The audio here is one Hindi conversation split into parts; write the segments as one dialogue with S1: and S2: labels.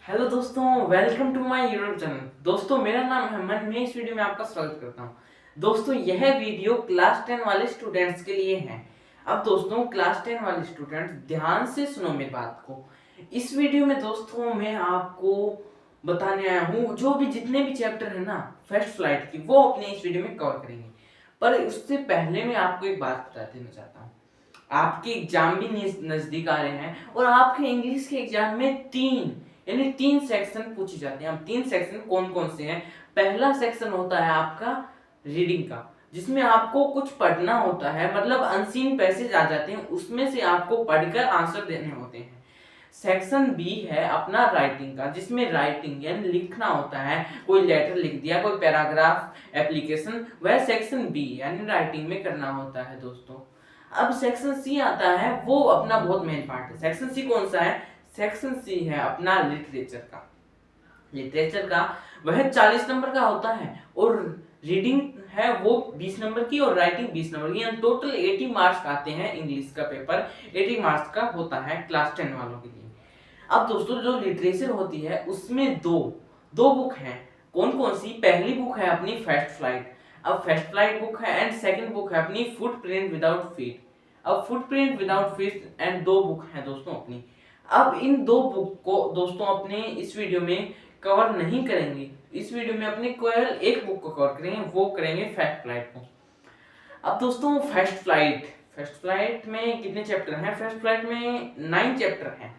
S1: हेलो दोस्तों, welcome to my YouTube channel. दोस्तों, मेरा नाम है अमन। मैं इस वीडियो में आपका स्वागत करता हूं। दोस्तों, यह वीडियो क्लास 10 वाले स्टूडेंट्स के लिए है। अब दोस्तों, क्लास 10 वाले स्टूडेंट्स ध्यान से सुनो मेरी बात को। इस वीडियो में दोस्तों मैं आपको बताने आया हूँ जो भी जितने भी चैप्टर है ना फर्स्ट फ्लाइट की, वो अपने इस वीडियो में कवर करेंगे। पर उससे पहले मैं आपको एक बात बता देना चाहता हूँ। आपके एग्जाम भी नजदीक आ रहे हैं और आपके इंग्लिश के एग्जाम में तीन सेक्शन पूछे जाते हैं। अब तीन सेक्शन कौन कौन से हैं? पहला सेक्शन होता है आपका रीडिंग का, जिसमें आपको कुछ पढ़ना होता है, मतलब अनसीन पैसेज आ जाते हैं, उसमें से आपको पढ़कर आंसर देने होते हैं। सेक्शन बी है अपना राइटिंग का, जिसमें राइटिंग यानी लिखना होता है। कोई लेटर लिख दिया, कोई पैराग्राफ, एप्लीकेशन, वह सेक्शन बी यानी राइटिंग में करना होता है दोस्तों। अब सेक्शन सी आता है, वो अपना बहुत मेन पार्ट है। सेक्शन सी कौन सा है? सेक्शन सी है अपना लिटरेचर का। लिटरेचर का वह 40 नंबर का होता है और रीडिंग है वो 20 नंबर की और राइटिंग 20 नंबर की। टोटल 80 मार्क्स आते हैं। इंग्लिश का पेपर 80 मार्क्स का होता है क्लास 10 वालों के लिए। अब दोस्तों, जो लिटरेचर होती है उसमें दो दो बुक हैं। कौन कौन सी? पहली बुक है अपनी फर्स्ट फ्लाइट। अब फर्स्ट फ्लाइट बुक है एंड सेकंड बुक है अपनी फुटप्रिंट विदाउट फीट। अब फुटप्रिंट विदाउट फीट एंड दो बुक है दोस्तों अपनी। अब इन दो बुक को दोस्तों अपने इस वीडियो में कवर नहीं करेंगे। इस वीडियो में अपने केवल एक बुक को कवर करेंगे, वो करेंगे फर्स्ट फ्लाइट को। अब दोस्तों, फर्स्ट फ्लाइट में कितने चैप्टर हैं? फर्स्ट फ्लाइट में 9 चैप्टर हैं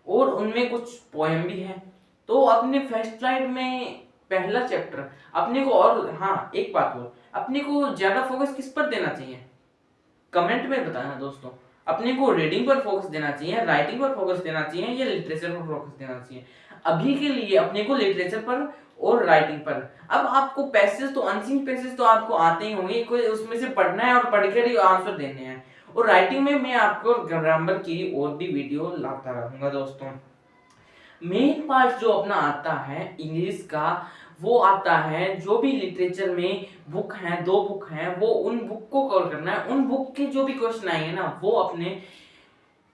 S1: और उनमें कुछ पोएम भी है। तो अपने फर्स्ट फ्लाइट में पहला चैप्टर अपने को, और हाँ एक बात और, अपने को ज्यादा फोकस किस पर देना चाहिए कमेंट में बताना दोस्तों। अपने को रीडिंग पर फोकस देना चाहिए, राइटिंग पर फोकस देना चाहिए या लिटरेचर पर फोकस देना चाहिए? अभी के लिए अपने को लिटरेचर पर और राइटिंग पर। अब आपको पैसेज तो, अनसीन पैसेज तो आपको आते ही होंगे, कोई उसमें से पढ़ना है और पढ़कर ही आंसर देने हैं। और राइटिंग में मैं आपको ग्रामर की और भी वीडियो लाता रहूंगा दोस्तों। मेन पार्ट जो अपना आता है इंग्लिश का, वो आता है जो भी लिटरेचर में बुक हैं, दो बुक हैं, वो उन बुक को कवर करना है। उन बुक के जो भी क्वेश्चन आएंगे ना वो अपने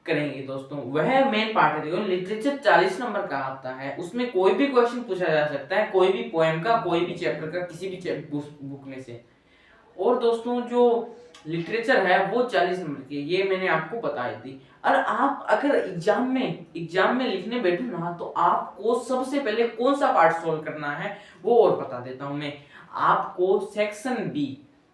S1: करेंगे दोस्तों। वह मेन पार्ट है। देखो, लिटरेचर 40 नंबर का आता है, उसमें कोई भी क्वेश्चन पूछा जा सकता है, कोई भी पोएम का, कोई भी चैप्टर का, किसी भी बुक में से। और दोस्तों, जो लिटरेचर है वो 40 नंबर की, ये मैंने आपको बताई थी। और आप अगर एग्जाम में लिखने बैठे ना, तो आपको सबसे पहले कौन सा पार्ट सोल्व करना है वो और बता देता हूं मैं आपको। सेक्शन बी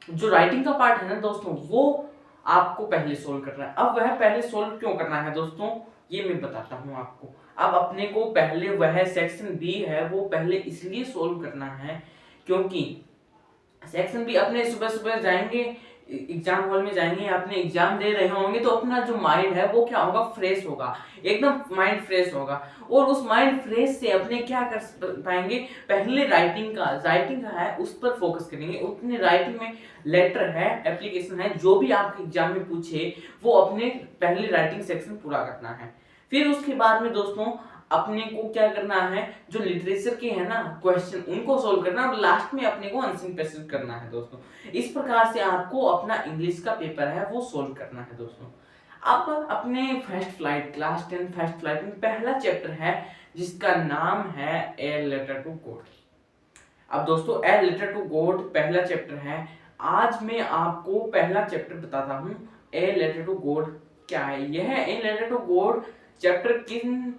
S1: जो राइटिंग का पार्ट है ना दोस्तों, वो आपको पहले सोल्व करना है। अब वह पहले सोल्व क्यों करना है दोस्तों, ये मैं बताता हूं आपको। अब अपने को पहले वह सेक्शन बी है वो पहले इसलिए सोल्व करना है क्योंकि सेक्शन बी अपने सुबह सुबह जाएंगे, एग्जाम हॉल में जाएंगे, अपने एग्जाम दे रहे होंगे, तो अपना जो माइंड है वो क्या होगा? फ्रेश होगा, एकदम माइंड फ्रेश होगा। और उस माइंड फ्रेश से अपने क्या कर पाएंगे? पहले राइटिंग का है उस पर फोकस करेंगे। उतने राइटिंग में लेटर है, एप्लीकेशन है, जो भी आपके एग्जाम में पूछे वो अपने पहले राइटिंग सेक्शन पूरा करना है। फिर उसके बाद में दोस्तों अपने को क्या करना है? जो लिटरेचर के है ना क्वेश्चन, उनको सोल्व करना, और लास्ट में अपने को अनसीन पैसेज करना है दोस्तों। इस प्रकार से आपको अपना इंग्लिश का पेपर है वो सोल्व करना है दोस्तों। अब अपने first flight class 10 first flight में पहला चैप्टर है जिसका नाम है ए लेटर टू गॉड। अब दोस्तों, ए लेटर टू गॉड पहला चैप्टर है। आज मैं आपको पहला चैप्टर बताता हूँ, ए लेटर टू गॉड क्या है। यह a letter to God chapter किन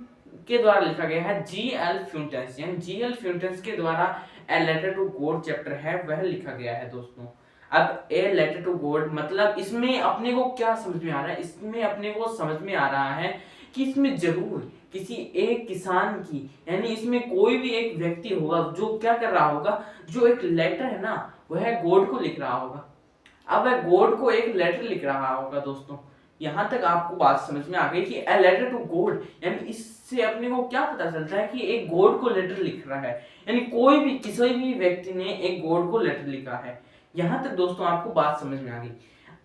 S1: के द्वारा लिखा गया है? जी.एल. फ्यूंटेंस, यानी जी.एल. फ्यूंटेंस के द्वारा a letter to God chapter है वह लिखा गया है दोस्तों। अब ए लेटर टू गॉड मतलब इसमें अपने को क्या समझ में आ रहा है? इसमें अपने को समझ में आ रहा है कि इसमें जरूर किसी एक किसान की, यानी इसमें कोई भी एक व्यक्ति होगा जो क्या कर रहा होगा, जो एक लेटर है ना वह गॉड को लिख रहा होगा। अब वह गॉड को एक लेटर लिख रहा होगा दोस्तों। यहां तक आपको बात समझ में आ गई कि ए लेटर टू गॉड, यानी इससे अपने को क्या पता चलता है कि एक गॉड को लेटर लिख रहा है, यानी कोई भी किसी भी व्यक्ति ने एक गॉड को लेटर लिखा है। यहां तक दोस्तों आपको बात समझ में आ गई।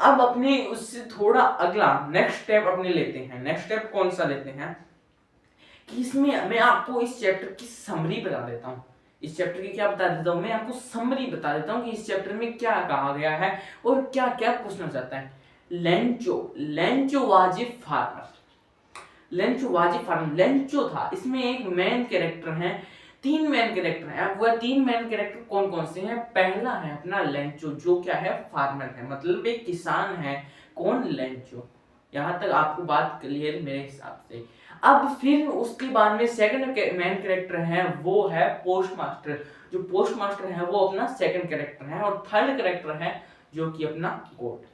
S1: अब अपने उससे थोड़ा अगला नेक्स्ट स्टेप अपने लेते हैं। नेक्स्ट स्टेप कौन सा लेते हैं कि इसमें मैं आपको इस चैप्टर की समरी बता देता हूँ। इस चैप्टर की क्या बता देता हूँ मैं आपको? समरी बता देता हूँ कि इस चैप्टर में क्या कहा गया है और क्या क्या पूछना चाहता है। Lencho was a farmer. Lencho वाजिब फार्मर, लेंचो था, इसमें एक मेन कैरेक्टर है, 3 मेन कैरेक्टर हैं। अब वह 3 मेन कैरेक्टर कौन कौन से हैं? पहला है अपना लेंचो, जो क्या है? फार्मर है, मतलब एक किसान है। कौन? लेंचो। यहाँ तक आपको बात क्लियर मेरे हिसाब से। अब फिर उसके बाद में सेकंड मेन कैरेक्टर है, वो है पोस्ट मास्टर। जो पोस्ट मास्टर है वो अपना सेकंड कैरेक्टर है, और थर्ड कैरेक्टर है जो कि अपना गोड।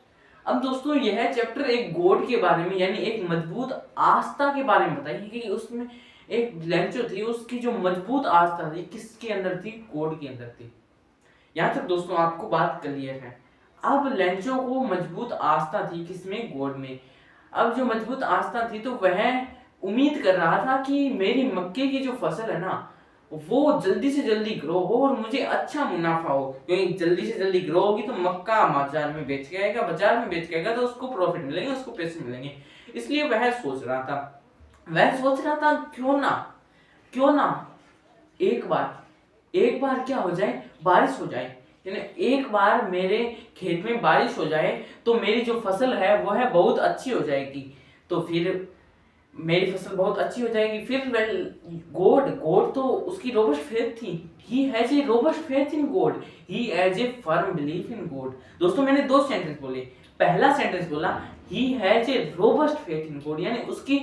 S1: अब दोस्तों यह चैप्टर एक गोड के बारे में, यानी एक मजबूत आस्था के बारे में बताइए कि उसमें एक लेंचो थी, उसकी जो मजबूत आस्था थी किसके अंदर थी? गोड के अंदर थी। यहाँ तक दोस्तों आपको बात क्लियर है। अब लेंचो को मजबूत आस्था थी किसमें? गोड में। अब जो मजबूत आस्था थी तो वह उम्मीद कर रहा था कि मेरी मक्के की जो फसल है ना वो जल्दी से जल्दी ग्रो हो और मुझे अच्छा मुनाफा हो, क्योंकि जल्दी से जल्दी ग्रो होगी तो मक्का बाजार में बेच के आएगा, बाजार में बेच के आएगा तो उसको प्रॉफिट मिलेंगे, उसको पैसे मिलेंगे। इसलिए वह सोच रहा था क्यों ना एक बार क्या हो जाए, बारिश हो जाए, यानी एक बार मेरे खेत में बारिश हो जाए तो मेरी जो फसल है वो है बहुत अच्छी हो जाएगी। तो फिर मेरी फसल बहुत अच्छी हो जाएगी। फिर गॉड तो उसकी रोबस्ट फेथ थी। He has a robust faith in God, he has a firm belief in God. दोस्तों मैंने 2 सेंटेंस बोले। पहला सेंटेंस बोला he has a robust faith in God, यानी उसकी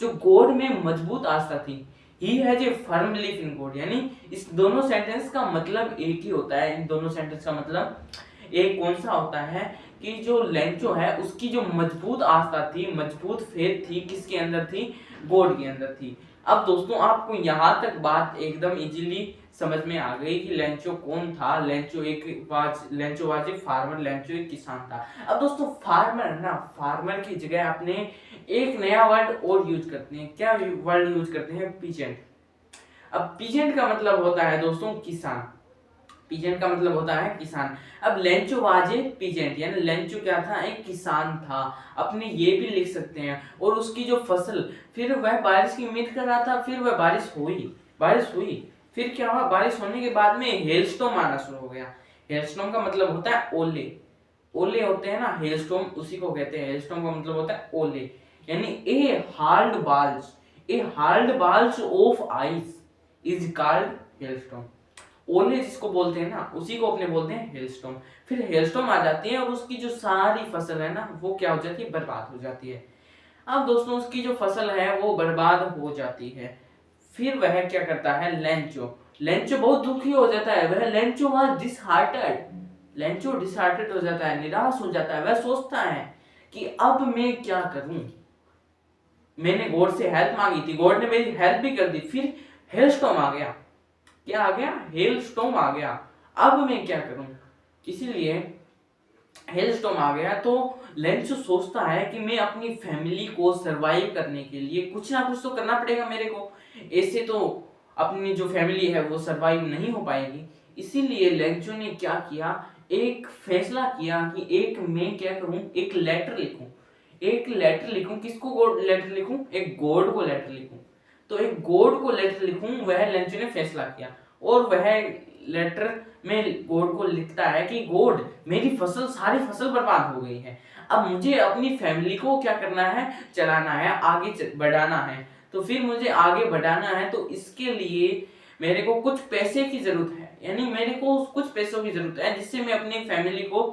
S1: जो गॉड में मजबूत आस्था थी। He has a firm belief in God, यानी इस दोनों सेंटेंस का मतलब एक ही होता है। इन दोनों सेंटेंस का मतलब एक कौन सा होता है कि जो लेंचो है उसकी जो मजबूत आस्था थी, मजबूत फेथ थी, किसके अंदर थी? गॉड के अंदर थी। अब दोस्तों आपको यहाँ तक बात एकदम इजीली समझ में आ गई कि लेंचो कौन था। Lencho was a farmer, Lencho एक किसान था। अब दोस्तों फार्मर ना, फार्मर की जगह अपने एक नया वर्ड और यूज करते हैं। क्या वर्ड यूज करते हैं? पीजेंट। अब पीजेंट का मतलब होता है दोस्तों किसान। पीजेंट का मतलब होता है किसान। अब लेंचो वाजे पीजेंट, यानी लेंचो क्या था? एक किसान था। अपने ये भी लिख सकते हैं। और उसकी जो फसल, फिर वह बारिश की उम्मीद कर रहा था, फिर वह बारिश हुई। फिर क्या हुआ? बारिश होने के बाद में हेलस्टॉर्म आना शुरू हो गया। हेलस्टॉर्म का मतलब होता है ओले। ओले होते हैं ना, हेलस्टॉर्म उसी को कहते हैं। हेलस्टॉर्म का मतलब होता है ओले, यानी a hard balls of ice is called hailstorm. ओले जिसको बोलते हैं ना उसी को अपने बोलते हैं हेलस्टॉर्म। फिर हेलस्टॉर्म आ जाती है और उसकी जो सारी फसल है ना वो क्या हो जाती है? बर्बाद हो जाती है। अब दोस्तों उसकी जो फसल है वो बर्बाद हो जाती है। फिर वह क्या करता है? लेंचो बहुत दुखी हो जाता है। वह Lencho was disheartened. Lencho disheartened हो जाता है, निराश हो जाता है। वह सोचता है कि अब मैं क्या करूं? मैंने गॉड से हेल्प मांगी थी, गॉड ने मेरी हेल्प भी कर दी, फिर हेलस्टॉर्म आ गया। क्या आ गया? हेलस्टॉर्म आ गया। अब मैं क्या करूं? इसीलिए हेलस्टॉर्म आ गया तो लेंचो सोचता है कि मैं अपनी फैमिली को सरवाइव करने के लिए कुछ ना कुछ तो करना पड़ेगा मेरे को। ऐसे तो अपनी जो फैमिली है वो सरवाइव नहीं हो पाएगी। इसीलिए लेंचो ने क्या किया? एक फैसला किया कि मैं क्या करूं? एक लेटर लिखूं। किसको लेटर लिखूं? एक गॉड को लेटर लिखूं। तो एक गॉड को लेटर लिखूं, वह लेंचो ने फैसला किया। और वह लेटर में गॉड को लिखता है कि गॉड, मेरी सारी फसल बर्बाद हो गई है। अब मुझे अपनी फैमिली को क्या करना है? चलाना है, आगे बढ़ाना है। तो फिर मुझे आगे बढ़ाना है तो इसके लिए मेरे को कुछ पैसे की जरूरत है, यानी मेरे को कुछ पैसों की जरूरत है जिससे मैं अपनी फैमिली को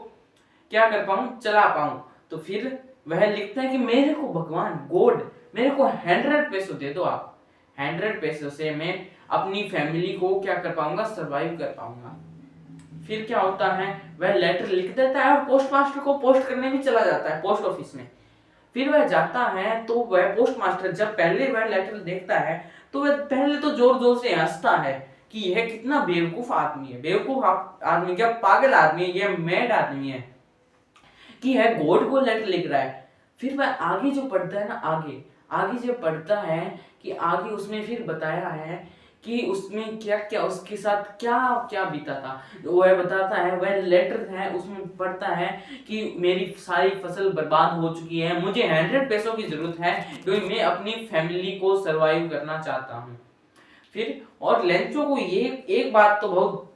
S1: क्या कर पाऊं? चला पाऊं। तो फिर वह लिखता है कि मेरे को भगवान गॉड, मेरे को 100 पैसों दे दो आप। 100 पैसों से मैं अपनी फैमिली को क्या कर पाऊंगा? सरवाइव कर पाऊंगा। फिर क्या होता है? वह लेटर लिख देता है और पोस्ट मास्टर को पोस्ट करने भी चला जाता है, पोस्ट ऑफिस में। फिर वह जाता है तो वह पोस्ट मास्टर जब पहले वह लेटर देखता है तो वह पहले तो जोर जोर से हंसता है कि यह कितना बेवकूफ आदमी है। बेवकूफ आदमी क्या, पागल आदमी है, यह मैड आदमी है कि है गॉड को लेटर लिख रहा है। फिर वह आगे जो पढ़ता है ना, आगे जो पढ़ता है कि आगे उसमें फिर बताया है कि उसमें क्या क्या उसके साथ क्या क्या बीता था। वह बताता है, वह लेटर है उसमें पढ़ता है कि मेरी सारी फसल बर्बाद हो चुकी है, मुझे 100 पैसों की जरूरत है क्योंकि मैं अपनी फैमिली को सरवाइव करना चाहता हूँ। फिर और लेंचो को ये एक बात तो बहुत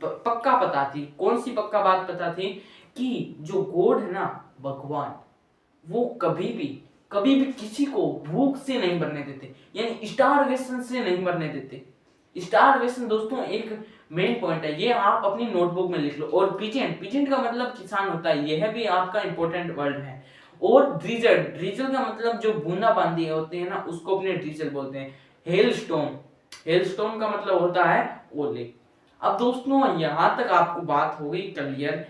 S1: पक्का पता थी। कौन सी पक्का बात पता थी? कि जो गॉड है ना, भगवान, वो कभी भी कभी भी किसी को भूख से नहीं मरने देते, यानी स्टारवेशन से नहीं मरने देते। स्टारवेशन दोस्तों एक मेन पॉइंट है, ये आप अपनी नोटबुक में लिख लो। और पीजेंट, पीजेंट का मतलब किसान होता है, यह भी आपका इंपॉर्टेंट वर्ड है। और ड्रीजल, ड्रीजल का मतलब जो बूंदा बांदी होते हैं ना, उसको अपने ड्रीजल बोलते हैं। हेलस्टॉर्म, हेलस्टॉर्म का मतलब होता है ओले। अब दोस्तों यहाँ तक आपको बात हो गई क्लियर।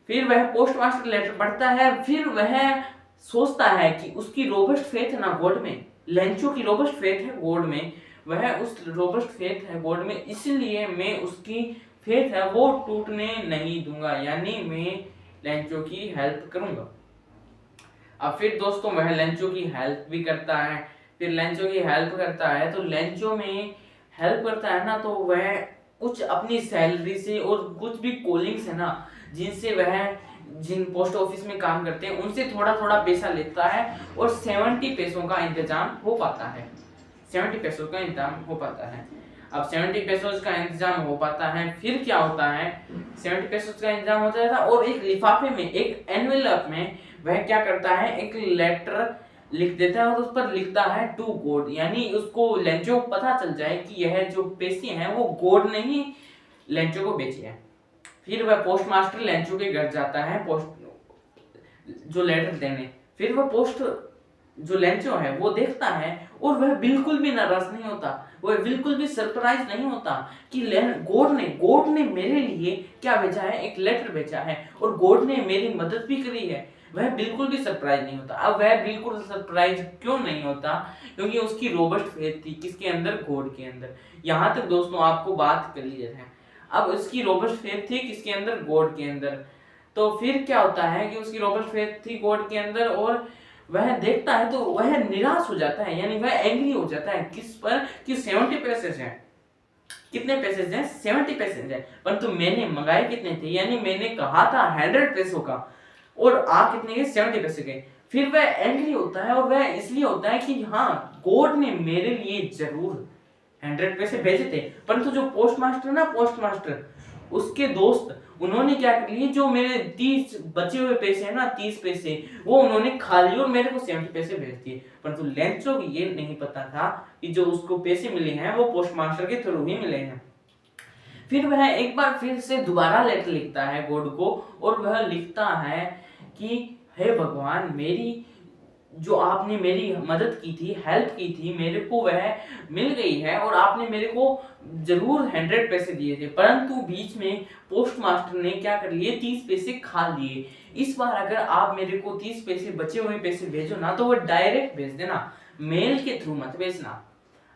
S1: फिर वह पोस्टमास्टर लेटर पढ़ता है, फिर वह सोचता है कि उसकी रोबस्ट फेथ है ना गॉड में, लेंचो की रोबस्ट फेथ है गॉड में, वह उस रोबस्ट फेथ है गॉड में, इसलिए मैं उसकी फेथ है वो टूटने नहीं दूंगा, यानी मैं लेंचो की हेल्प करूंगा। अब फिर दोस्तों वह लेंचो की हेल्प भी करता है। फिर लेंचो की हेल्प करता है तो लेंचो में हेल्प करता है ना, तो वह कुछ अपनी सैलरी से और कुछ भी कॉलिंग्स है ना, जिनसे वह जिन पोस्ट ऑफिस में काम करते हैं उनसे थोड़ा थोड़ा पैसा लेता है और 70 पैसों का इंतजाम हो पाता है। 70 पैसों का इंतजाम हो पाता है। अब 70 पैसों का इंतजाम हो पाता है, फिर क्या होता है, 70 पैसों का इंतजाम हो जाता है और एक लिफाफे में, एक एनवेलप में वह क्या करता है, एक लेटर लिख देता है और उस पर लिखता है टू गॉड, यानी उसको लेंचो को पता चल जाए कि यह जो पैसे हैं वो गॉड ने ही लेंचो को बेचे हैं। फिर वह पोस्टमास्टर लेंचो के घर जाता है पोस्ट जो लेटर देने। फिर वह पोस्ट जो लेंचो है वो देखता है और वह बिल्कुल भी नाराज नहीं होता, वह बिल्कुल भी सरप्राइज नहीं होता कि गॉड ने मेरे लिए क्या भेजा है, एक लेटर भेजा है और गॉड ने मेरी मदद भी करी है। वह बिल्कुल भी सरप्राइज नहीं होता। अब वह बिल्कुल सरप्राइज क्यों नहीं होता, क्योंकि उसकी रोबस्ट फेथ थी किसके अंदर, गॉड के अंदर। यहाँ तक दोस्तों आपको बात क्लियर है। अब उसकी रोबस्ट फेथ थी किसके अंदर, गॉड के अंदर। तो फिर क्या होता है कि उसकी रोबस्ट फेथ थी गॉड के अंदर और वह देखता है तो वह निराश हो जाता है, यानी वह एंग्री हो जाता है किस पर, कि 70 पैसेज हैं। कितने पैसेज हैं, 70 पैसेज हैं, परंतु मैंने मंगाए कितने थे, यानी मैंने कहा था 100 पैसों का और आ कितने के, 70 पैसे के। फिर वह एंग्री होता है और वह इसलिए होता है कि हाँ गॉड ने मेरे लिए जरूर 100 पैसे भेजे थे, परंतु जो पोस्टमास्टर ना, पोस्टमास्टर उसके दोस्त, उन्होंने क्या कर लिए, जो मेरे 30 बचे हुए पैसे हैं ना, 30 पैसे वो उन्होंने खा लिए और मेरे को 70 पैसे भेज दिए। परंतु लेंचो को ये नहीं पता था कि जो उसको पैसे मिले हैं वो पोस्टमास्टर के थ्रू ही मिले हैं। फिर वह एक बार फिर से दोबारा लेटर लिखता है गॉड को और वह लिखता है कि हे भगवान, मेरी जो आपने मेरी मदद की थी, हेल्प की थी, मेरे को वह मिल गई है और आपने मेरे को जरूर 100 पैसे दिए थे, परंतु बीच में पोस्टमास्टर ने क्या कर लिए, 30 पैसे खा लिए। इस बार अगर आप मेरे को 30 पैसे बचे हुए पैसे भेजो ना, तो वो डायरेक्ट भेज देना, मेल के थ्रू मत भेजना।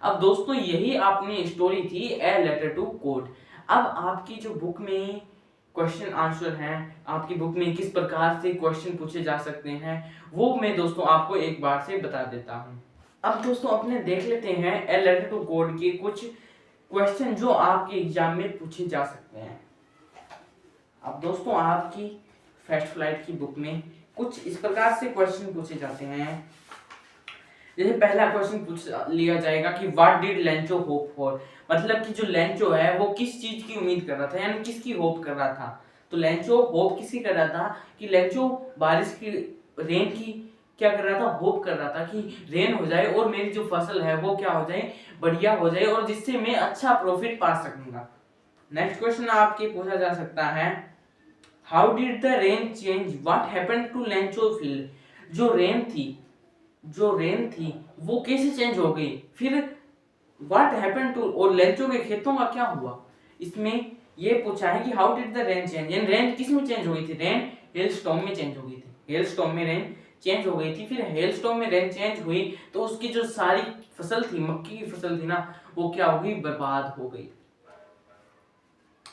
S1: अब दोस्तों यही अपनी स्टोरी थी, ए लेटर टू गॉड। अब आपकी जो बुक में क्वेश्चन आंसर हैं, आपकी बुक में किस प्रकार से क्वेश्चन पूछे जा सकते हैं, वो मैं दोस्तों आपको एक बार से बता देता हूं। अब दोस्तों अपने देख लेते हैं ए लेटर टू गॉड के कुछ क्वेश्चन जो आपके एग्जाम में पूछे जा सकते हैं। अब दोस्तों आपकी फर्स्ट फ्लाइट की बुक में कुछ इस प्रकार से क्वेश्चन पूछे जाते हैं। जैसे पहला क्वेश्चन पूछ लिया जाएगा कि what did Lencho hope for, मतलब कि जो लेंचो है वो किस चीज की उम्मीद कर रहा था, यानी किसकी होप कर रहा था। तो लेंचो होप किसकी कर रहा था, कि लेंचो बारिश की, रेन की क्या कर रहा था, होप कर रहा था कि रेन हो जाए और मेरी जो फसल है वो क्या हो जाए, बढ़िया हो जाए और जिससे मैं अच्छा प्रॉफिट पा सकूंगा। नेक्स्ट क्वेश्चन आपके पूछा जा सकता है, how did the rain change what happened to Lencho field, जो रेन थी वो कैसे चेंज हो गई, फिर व्हाट हैपेंड टू, और लेंचो के खेतों का क्या हुआ। इसमें ये पूछा है कि how did the rain change, यानी रेन किस में चेंज हो गई थी, रेन हेलस्टॉर्म में चेंज हो गई थी, हेलस्टॉर्म में रेन चेंज हो गई थी। फिर हेलस्टॉर्म में रेन चेंज हुई तो उसकी जो सारी फसल थी, मक्की की फसल थी ना, वो क्या हो गई, बर्बाद हो गई,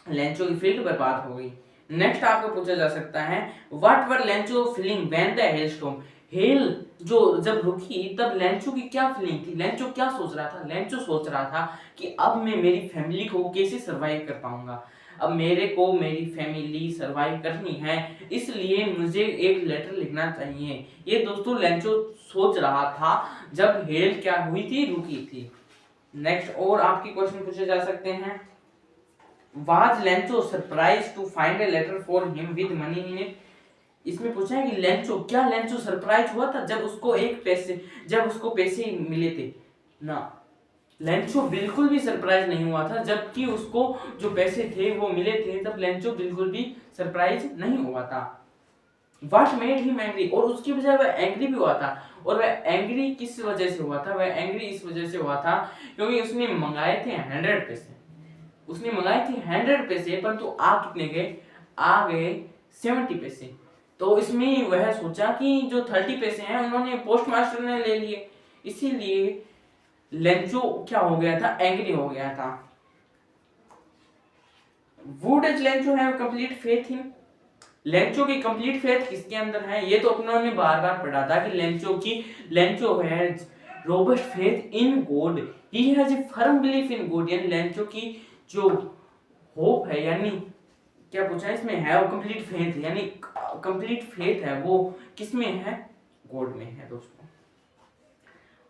S1: लेंचो की फील्ड बर्बाद हो गई। नेक्स्ट आपको पूछा जा सकता है, what were Lencho feeling when the hailstorm, hello जो जब रुकी तब लेंचो की क्या फीलिंग थी, लेंचो क्या सोच रहा था, लेंचो सोच रहा था कि अब मैं मेरी फैमिली को कैसे सरवाइव कर पाऊंगा, अब मेरे को मेरी फैमिली सरवाइव करनी है, इसलिए मुझे एक लेटर लिखना चाहिए। ये दोस्तों लेंचो सोच रहा था जब हेल क्या हुई थी, रुकी थी। नेक्स्ट और आपके क्वेश्चन पूछे जा सकते हैं, was Lencho surprised to find a letter for him with money in it, इसमें पूछा है कि लेंचो, क्या लेंचो सरप्राइज हुआ था जब उसको पैसे मिले थे? ना, लेंचो बिल्कुल भी सरप्राइज नहीं हुआ था। जबकि उसको जो पैसे थे वो मिले थे, तब लेंचो बिल्कुल भी सरप्राइज नहीं हुआ था। What made him angry? और उसकी वजह वह एंग्री भी हुआ था। और वह एंग्री किस वजह से हुआ था? वह एंग्री इस वजह से हुआ था क्योंकि उसने मंगाए थे 100 पैसे। उसने मंगाए थे 100 पैसे, परंतु आ कितने गए? आ गए 70 पैसे। तो इसमें वह सोचा कि जो 30 पैसे हैं उन्होंने पोस्ट मास्टर ने ले लिए, इसीलिए लेंचो क्या हो गया था? एंग्री हो गया था। Would Lencho have complete faith in? Lencho की कंप्लीट फेथ किसके अंदर है? ये तो अपनों ने बार बार पढ़ा था कि Lencho has robust faith in God, he has a firm belief in God. यानी लेंचो की जो होप है, यानी क्या पूछा है इसमें? हैव कंप्लीट फेथ, यानी कंप्लीट फेथ है वो किसमें है? गॉड में है दोस्तों।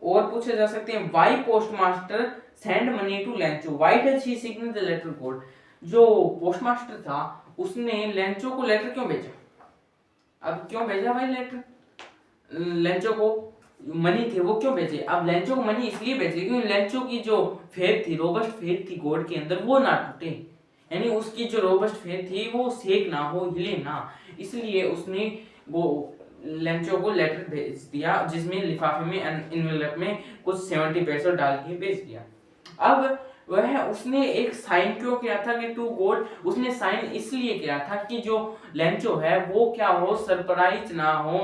S1: और पूछे जा सकते हैं why postmaster send money to Lencho, why does he sign the letter God? जो पोस्टमास्टर था उसने लेंचो को लेटर क्यों भेजा? अब क्यों भेजा भाई लेटर? लेंचो को मनी थे वो क्यों भेजे? अब लेंचो को मनी इसलिए भेजे क्योंकि लेंचो की जो फेथ थी, रोबस्ट फेथ थी गॉड के अंदर, वो ना टूटे। यानी उसकी जो रोबस्ट फेथ थी वो सेक ना हो, हिले ना, इसलिए उसने वो लेंचो को लेटर भेज दिया, जिसमें लिफाफे में एनवेलप में कुछ 70 पैसे डाल के भेज दिया। अब वह उसने एक साइन क्यों किया था कि टू गॉड? उसने साइन इसलिए किया था कि जो लेंचो है वो क्या हो? सरप्राइज ना हो।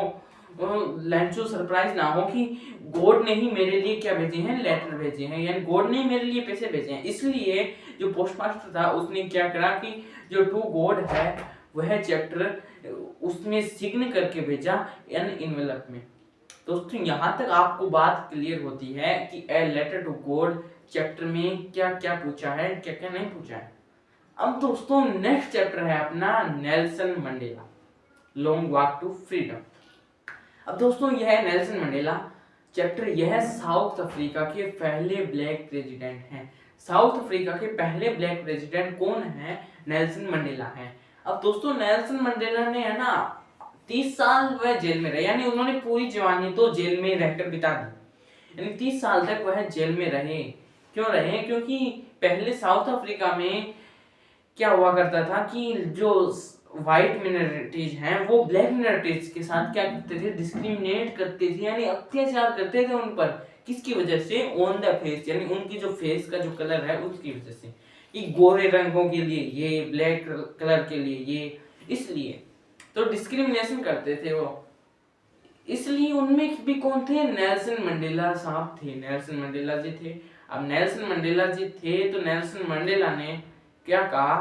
S1: लेंचो सरप्राइज ना हो कि गॉड ने ही मेरे लिए क्या भेजे हैं? लेटर भेजे हैं, यानी गॉड ने मेरे लिए पैसे भेजे हैं। इसलिए जो पोस्टमास्टर था उसने क्या करा कि जो टू गॉड है वह चैप्टर उसमें सिग्न करके भेजा एन एनवेलप में। दोस्तों यहाँ तक आपको बात क्लियर होती है कि a letter to God chapter में क्या क्या पूछा है, क्या क्या नहीं पूछा है। अब दोस्तों नेक्स्ट चैप्टर है अपना Nelson Mandela, long walk to freedom. अब दोस्तों यह है नेल्सन मंडेला चैप्टर। यह साउथ अफ्रीका के पहले ब्लैक प्रेसिडेंट हैं। साउथ अफ्रीका के पहले ब्लैक प्रेसिडेंट कौन है? नेल्सन मंडेला है। अब दोस्तों नेल्सन मंडेला ने है ना 30 साल वह जेल में रहे, यानी उन्होंने पूरी जवानी तो जेल में रहकर बिता दी, यानी 30 साल तक वह जेल में रहे। क्यों रहे? क्योंकि पहले साउथ अफ्रीका में क्या हुआ करता था कि जो व्हाइट मिनोरिटीज हैं वो ब्लैक मिनोरिटीज के साथ क्या करते थे? डिस्क्रिमिनेट करते थे, यानी अत्याचार करते थे उन पर। किसकी वजह से? ऑन द फेस, यानी उनकी जो फेस का जो कलर है उसकी वजह से, कि गोरे रंगों के लिए ये, ब्लैक कलर के लिए ये, इसलिए तो डिस्क्रिमिनेशन करते थे वो। इसलिए उनमें भी कौन थे? नेल्सन मंडेला साहब थे, नेल्सन मंडेला जी थे। अब नेल्सन मंडेला जी थे तो नेल्सन मंडेला ने क्या कहा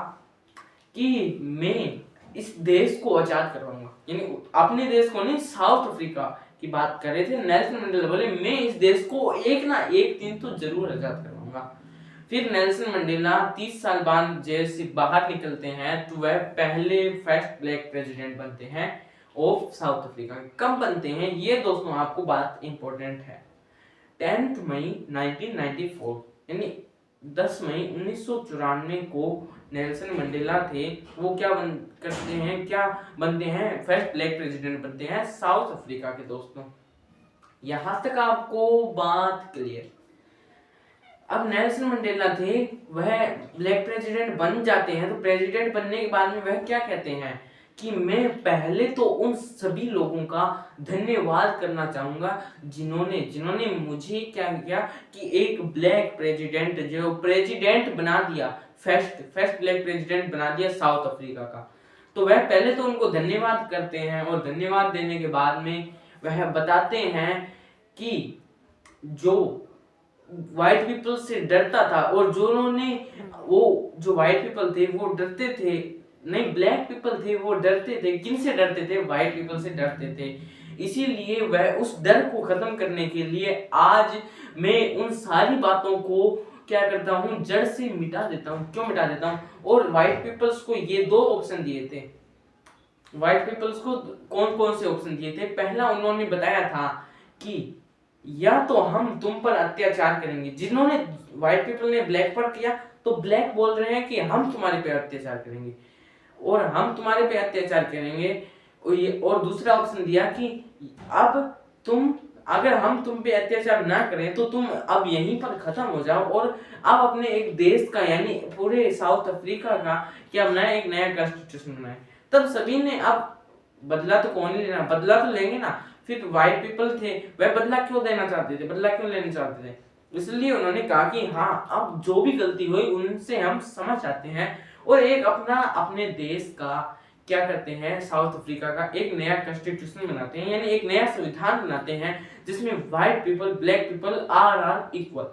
S1: कि मैं इस देश को आजाद करवाऊंगा, यानी अपने देश को नहीं, साउथ अफ्रीका की बात कर रहे थे। नेल्सन मंडेला बोले मैं इस देश को एक ना एक दिन तो जरूर आजाद करवाऊंगा। फिर नेल्सन मंडेला 30 साल बाद जेल से बाहर निकलते हैं तो वह पहले फर्स्ट ब्लैक प्रेसिडेंट बनते हैं ऑफ साउथ अफ्रीका। कब बनते हैं ये दोस्तों आपको बात इंपॉर्टेंट है? 10 मई 1994, यानी 10 मई 1994 को नेल्सन मंडेला थे वो क्या बनते हैं? फर्स्ट ब्लैक प्रेसिडेंट बनते हैं साउथ अफ्रीका के। दोस्तों यहां तक आपको बात क्लियर? अब नेल्सन मंडेला थे वह ब्लैक प्रेसिडेंट बन जाते हैं, तो प्रेसिडेंट बनने के बाद में वह क्या कहते हैं कि मैं पहले तो उन सभी लोगों का धन्यवाद करना चाहूंगा जिन्होंने मुझे क्या किया कि एक ब्लैक प्रेसिडेंट जो प्रेसिडेंट बना दिया, फर्स्ट ब्लैक प्रेसिडेंट बना दिया साउथ अफ्रीका का। तो वह पहले तो उनको धन्यवाद करते हैं और धन्यवाद देने के बाद में वह बताते हैं कि जो व्हाइट पीपल से डरता था, और जो व्हाइट पीपल थे वो डरते थे, नहीं ब्लैक पीपल थे वो डरते थे। किन से डरते थे? व्हाइट पीपल से डरते थे। इसीलिए वह उस डर को खत्म करने के लिए आज मैं उन सारी बातों को क्या करता हूँ? जड़ से मिटा देता हूँ। क्यों मिटा देता हूँ? और व्हाइट पीपल्स को ये 2 ऑप्शन दिए थे। व्हाइट पीपल्स को कौन कौन से ऑप्शन दिए थे? पहला उन्होंने बताया था कि या तो हम तुम पर अत्याचार करेंगे, जिन्होंने व्हाइट पीपल ने ब्लैक पर किया तो ब्लैक बोल रहे हैं कि हम तुम्हारे पे अत्याचार करेंगे, और हम तुम्हारे पे अत्याचार करेंगे और दूसरा ऑप्शन दिया कि अब तुम, अगर हम तुम पे अत्याचार ना करें तो तुम अब यहीं पर खत्म हो जाओ और अब अपने एक देश का यानी पूरे साउथ अफ्रीका का क्या बनाए, एक नया कॉन्स्टिट्यूशन बनाए। तब सभी ने, अब बदला तो कौन लेना, बदला तो लेंगे ना। फिर व्हाइट पीपल थे, वह बदला क्यों देना चाहते थे, बदला क्यों लेना चाहते थे, इसलिए उन्होंने कहा कि हाँ अब जो भी गलती हुई उनसे हम समझ आते हैं और एक अपना अपने देश का क्या करते हैं, साउथ अफ्रीका का एक नया कॉन्स्टिट्यूशन बनाते हैं, यानी एक नया संविधान बनाते हैं जिसमें white people black people are equal.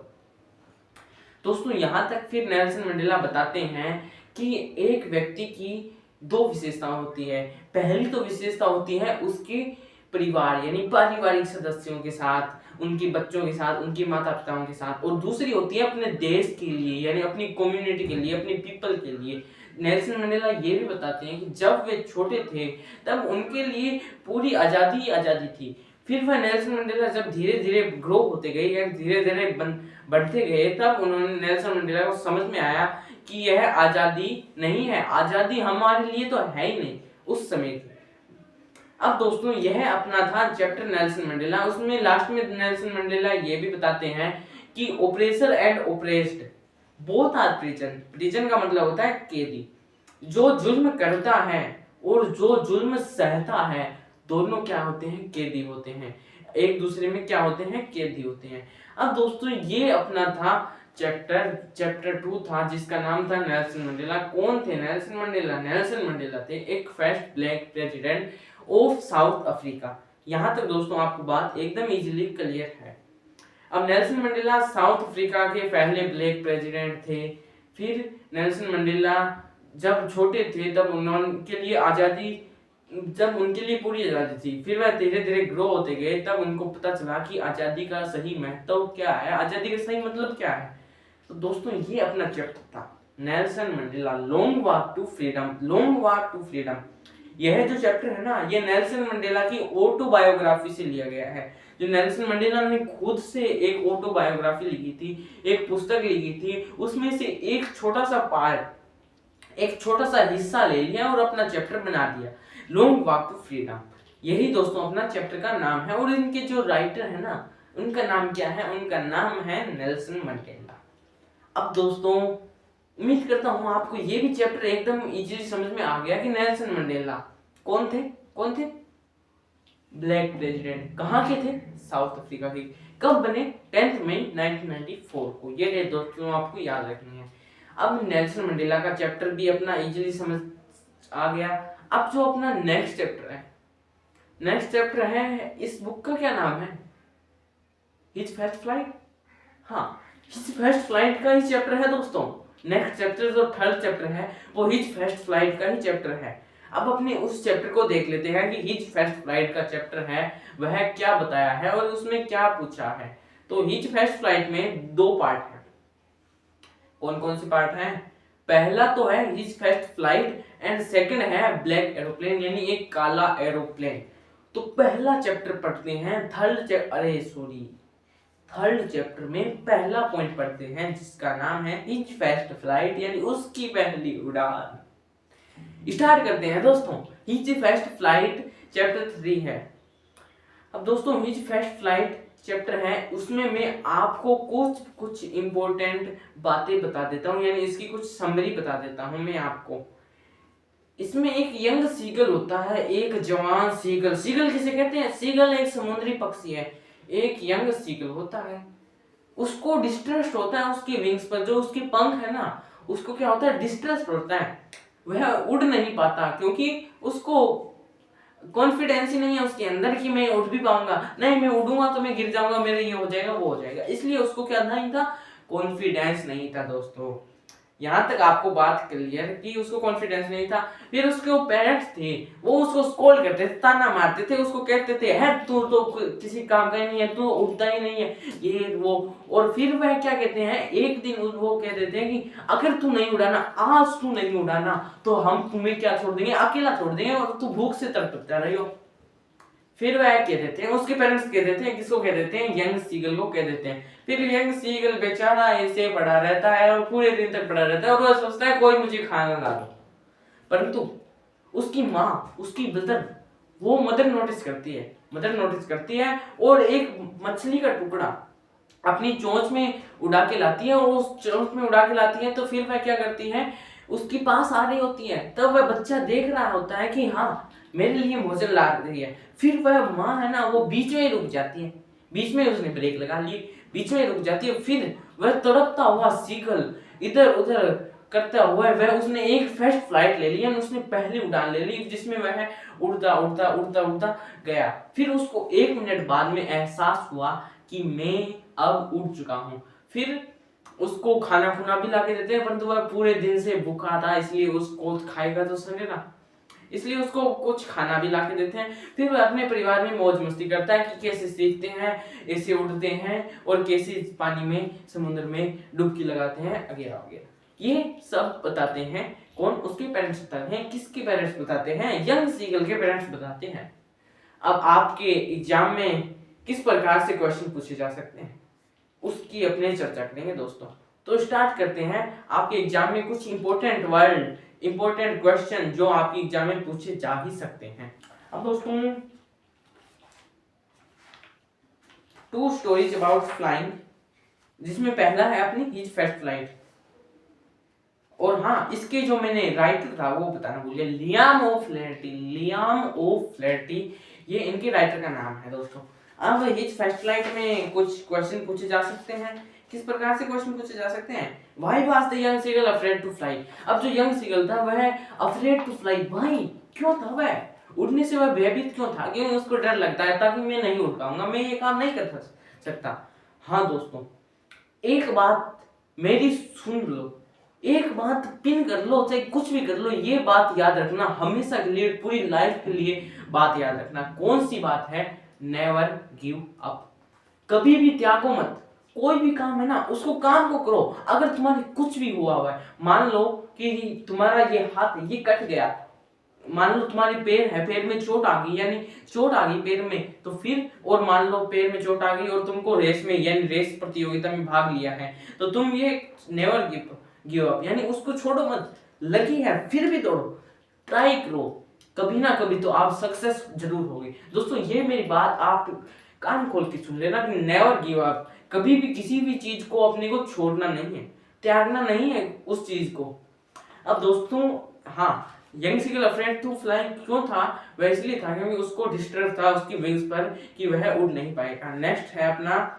S1: दोस्तों यहाँ तक फिर नेल्सन मंडेला बताते हैं कि एक व्यक्ति की दो विशेषताएं होती है। पहली तो विशेषता होती है उसके परिवार यानी पारिवारिक सदस्यों के साथ, उनके बच्चों के साथ, उनके माता पिताओं के साथ, और दूसरी होती है अपने देश के लिए यानी अपनी कम्युनिटी के लिए, अपनी पीपल के लिए। नेल्सन मंडेला ये भी बताते हैं कि जब वे छोटे थे तब उनके लिए पूरी आज़ादी आज़ादी थी। फिर वह नेल्सन मंडेला जब धीरे धीरे ग्रो होते गए या धीरे धीरे बढ़ते गए तब उन्होंने, नेल्सन मंडेला को समझ में आया कि यह आज़ादी नहीं है, आज़ादी हमारे लिए तो है ही नहीं उस समय की। अब दोस्तों यह अपना था चैप्टर नेल्सन मंडेला। उसमें लास्ट में नेल्सन मंडेला ये भी बताते हैं कि oppressor and oppressed both are prison. Prison का मतलब होता है कैदी। जो जुल्म करता है और जो जुल्म सहता है दोनों क्या होते हैं, कैदी होते हैं, एक दूसरे में क्या होते हैं, कैदी होते हैं। अब दोस्तों ये अपना था चैप्टर 2 था जिसका नाम था नेल्सन मंडेला। कौन थे नेल्सन मंडेला? नेल्सन मंडेला थे एक first black president of south Africa. यहां तक दोस्तों आपको बात एकदम इजीली क्लियर है। अब नेल्सन मंडेला साउथ अफ्रीका के पहले ब्लैक प्रेसिडेंट थे। फिर नेल्सन मंडेला जब छोटे थे तब उनके लिए आज़ादी, जब उनके लिए पूरी आज़ादी थी, फिर वह धीरे धीरे ग्रो होते गए तब उनको पता चला कि आज़ादी का सही महत्व क्या है, आज़ादी का सही मतलब क्या है। तो दोस्तों ये अपना चैप्टर था Nelson Mandela long walk to freedom. Long walk to freedom यह जो चैप्टर है ना, ये नेल्सन मंडेला की ऑटोबायोग्राफी से लिया गया है। जो नेल्सन मंडेला ने खुद से एक ऑटोबायोग्राफी लिखी थी, एक पुस्तक लिखी थी, उसमें से एक छोटा सा पार्ट, एक छोटा सा हिस्सा ले लिया और अपना चैप्टर बना दिया लॉन्ग वॉक टू फ्रीडम। यही दोस्तों अपना चैप्टर का नाम है। और इनके जो राइटर है ना, उनका नाम क्या है? उनका नाम है नेल्सन मंडेला। अब दोस्तों उम्मीद करता हूँ आपको ये भी चैप्टर एकदम इजीली समझ में आ गया कि नेल्सन मंडेला कौन थे, कौन थे? Black president. कहाँ के थे? साउथ अफ्रीका के। कब बने? 10 मई 1994 को। ये डेट दोस्तों आपको याद रखनी है। अब नेल्सन मंडेला का चैप्टर भी अपना इजीली समझ आ गया। अब जो अपना नेक्स्ट चैप्टर है, नेक्स्ट चैप्टर है, इस बुक का क्या नाम है? His first flight. हाँ, हिज फर्स्ट फ्लाइट का ही चैप्टर है दोस्तों। नेक्स्ट चैप्टर जो थर्ड चैप्टर है वो हिज फर्स्ट फ्लाइट का ही चैप्टर है। अब अपने उस चैप्टर को देख लेते हैं कि हिज फर्स्ट फ्लाइट का चैप्टर है वह क्या बताया है और उसमें क्या पूछा है। तो हिज फर्स्ट फ्लाइट में दो पार्ट है। कौन कौन से पार्ट हैं? पहला तो है his first flight and second है ब्लैक एरोप्लेन यानी एक काला एरोप्लेन। तो पहला चैप्टर पढ़ते हैं, थर्ड चैप्टर में पहला पॉइंट पढ़ते हैं जिसका नाम है हिज फर्स्ट फ्लाइट यानी उसकी पहली उड़ान। स्टार्ट करते हैं दोस्तों। हिज फर्स्ट फ्लाइट चैप्टर 3 है। अब दोस्तों हिज फर्स्ट फ्लाइट चैप्टर है, उसमें मैं आपको कुछ इंपॉर्टेंट बातें बता देता हूँ, यानी इसकी कुछ समरी बता देता हूँ मैं आपको। इसमें एक यंग सीगल होता है, एक जवान सीगल। सीगल किसे कहते हैं? सीगल एक समुद्री पक्षी है। एक यंग सीगल होता है, उसको डिस्ट्रेस होता है उसके विंग्स पर, जो उसके पंख है ना, उसको क्या होता है? डिस्ट्रेस होता है। वह उड़ नहीं पाता क्योंकि उसको कॉन्फिडेंस ही नहीं है उसके अंदर कि मैं उड़ भी पाऊंगा। नहीं, मैं उड़ूंगा तो मैं गिर जाऊंगा, मेरे ये हो जाएगा वो हो जाएगा। इसलिए उसको क्या नहीं था? कॉन्फिडेंस नहीं था दोस्तों। यहाँ तक आपको बात क्लियर कि उसको कॉन्फिडेंस नहीं था। फिर उसके पेरेंट्स थे, वो उसको स्कोल्ड करते थे, ताना मारते थे, उसको कहते थे है तू तो किसी काम का ही नहीं है, तू उड़ता ही नहीं है, ये वो। और फिर वह क्या कहते हैं, एक दिन वो कह देते हैं कि अगर तू नहीं उड़ाना, आज तू नहीं उड़ाना तो हम तुम्हें क्या छोड़ देंगे? अकेला छोड़ देंगे और तू भूख से तड़पता रहियो। फिर वह कह देते हैं, उसके पेरेंट्स कह देते हैं, किसको कह देते हैं? यंग सीगल को कह देते हैं। फिर यंग सीगल बेचारा ऐसे पड़ा रहता है और पूरे दिन तक पड़ा रहता है और वह सोचता है कोई मुझे खाना ला दो। परंतु उसकी माँ, उसकी ब्रदर वो मदर नोटिस करती है और एक मछली का टुकड़ा अपनी चोंच में उड़ा के लाती है, और उस चोंच में उड़ा के लाती है तो फिर वह क्या करती है, उसके पास आ रही होती है। तब वह बच्चा देख रहा होता है कि हाँ मेरे लिए भोजन ला रही है। फिर वह माँ है ना, वो बीच में रुक जाती है, बीच में उसने ब्रेक लगा ली, बीच में रुक जाती है। फिर वह तड़पता हुआ सीगल इधर उधर करता हुआ वह उसने एक फर्स्ट फ्लाइट ले ली, उसने पहली उड़ान ले ली, जिसमें वह उड़ता उड़ता उड़ता उड़ता गया। फिर उसको 1 मिनट बाद में एहसास हुआ कि मैं अब उड़ चुका हूँ। फिर उसको खाना खुना भी लाके देते हैं, परंतु वह पूरे दिन से भूखा था, इसलिए उसको खाएगा तो सड़ेगा, इसलिए उसको कुछ खाना भी लाके देते हैं। फिर वह अपने परिवार में मौज मस्ती करता है कि कैसे सीखते हैं, ऐसे उड़ते हैं और कैसे पानी में समुद्र में डुबकी लगाते हैं वगैरह वगैरह। ये सब बताते हैं कौन, उसके पेरेंट्स बताते हैं। किसके पेरेंट्स बताते हैं? यंग सीगल के पेरेंट्स बताते हैं। अब आपके एग्जाम में किस प्रकार से क्वेश्चन पूछे जा सकते हैं उसकी अपने चर्चा करेंगे दोस्तों। तो स्टार्ट करते हैं आपके एग्जाम में कुछ इंपॉर्टेंट वर्ड, इंपॉर्टेंट क्वेश्चन जो आपके एग्जाम में पूछे जा ही सकते हैं। अब दोस्तों 2 स्टोरीज अबाउट फ्लाइंग, जिसमें पहला है अपनी हिज फर्स्ट फ्लाइट। और हाँ, इसके जो मैंने राइटर था वो बताना भूल गया, लियाम ओ फ्लेटी, ये इनके राइटर का नाम है दोस्तों। अब हिज फर्स्ट फ्लाइट में कुछ क्वेश्चन पूछे जा सकते हैं। किस प्रकार से क्वेश्चन पूछे जा सकते हैं? Why was the young seagull afraid to fly. अब जो यंग सीगल था वह अफ्रेड टू फ्लाई, भाई क्यों था वह उड़ने से वह भयभीत क्यों था? क्यों उसको डर लगता है ताकि मैं नहीं उड़ पाऊंगा, मैं ये काम नहीं कर सकता। हाँ दोस्तों, एक बात मेरी सुन लो, एक बात पिन कर लो, चाहे कुछ भी कर लो, ये बात याद रखना हमेशा के लिए, पूरी लाइफ के लिए बात याद रखना। कौन सी बात है? नेवर गिव अप, कभी भी त्यागो मत। कोई भी काम है ना, उसको काम को करो। अगर तुम्हारे कुछ भी हुआ है, मान लो कि तुम्हारा ये हाथ ये कट गया, मान लो तुम्हारी पैर है, पैर में चोट आ गई, यानी चोट आ गई पैर में, तो फिर और मान लो पैर में चोट आ गई और तुमको रेस में यानी रेस प्रतियोगिता में भाग लिया है, तो तुम ये नेवर गिव अप यानी उसको छोड़ो मत, लगी है फिर भी दौड़ो, ट्राई करो, कभी ना कभी तो आप सक्सेस जरूर होगे। दोस्तों ये मेरी बात आप कान खोल के सुन लेना कि नेवर गिव अप, कभी भी किसी भी चीज को अपने को छोड़ना नहीं है, त्यागना नहीं है उस चीज को। अब दोस्तों हाँ, young seagull afraid to fly क्यों था? वह इसलिए था क्योंकि उसको डिस्टर्ब था उसकी विंग्स पर कि वह उड़ नहीं पाएगा। नेक्स्ट है अपना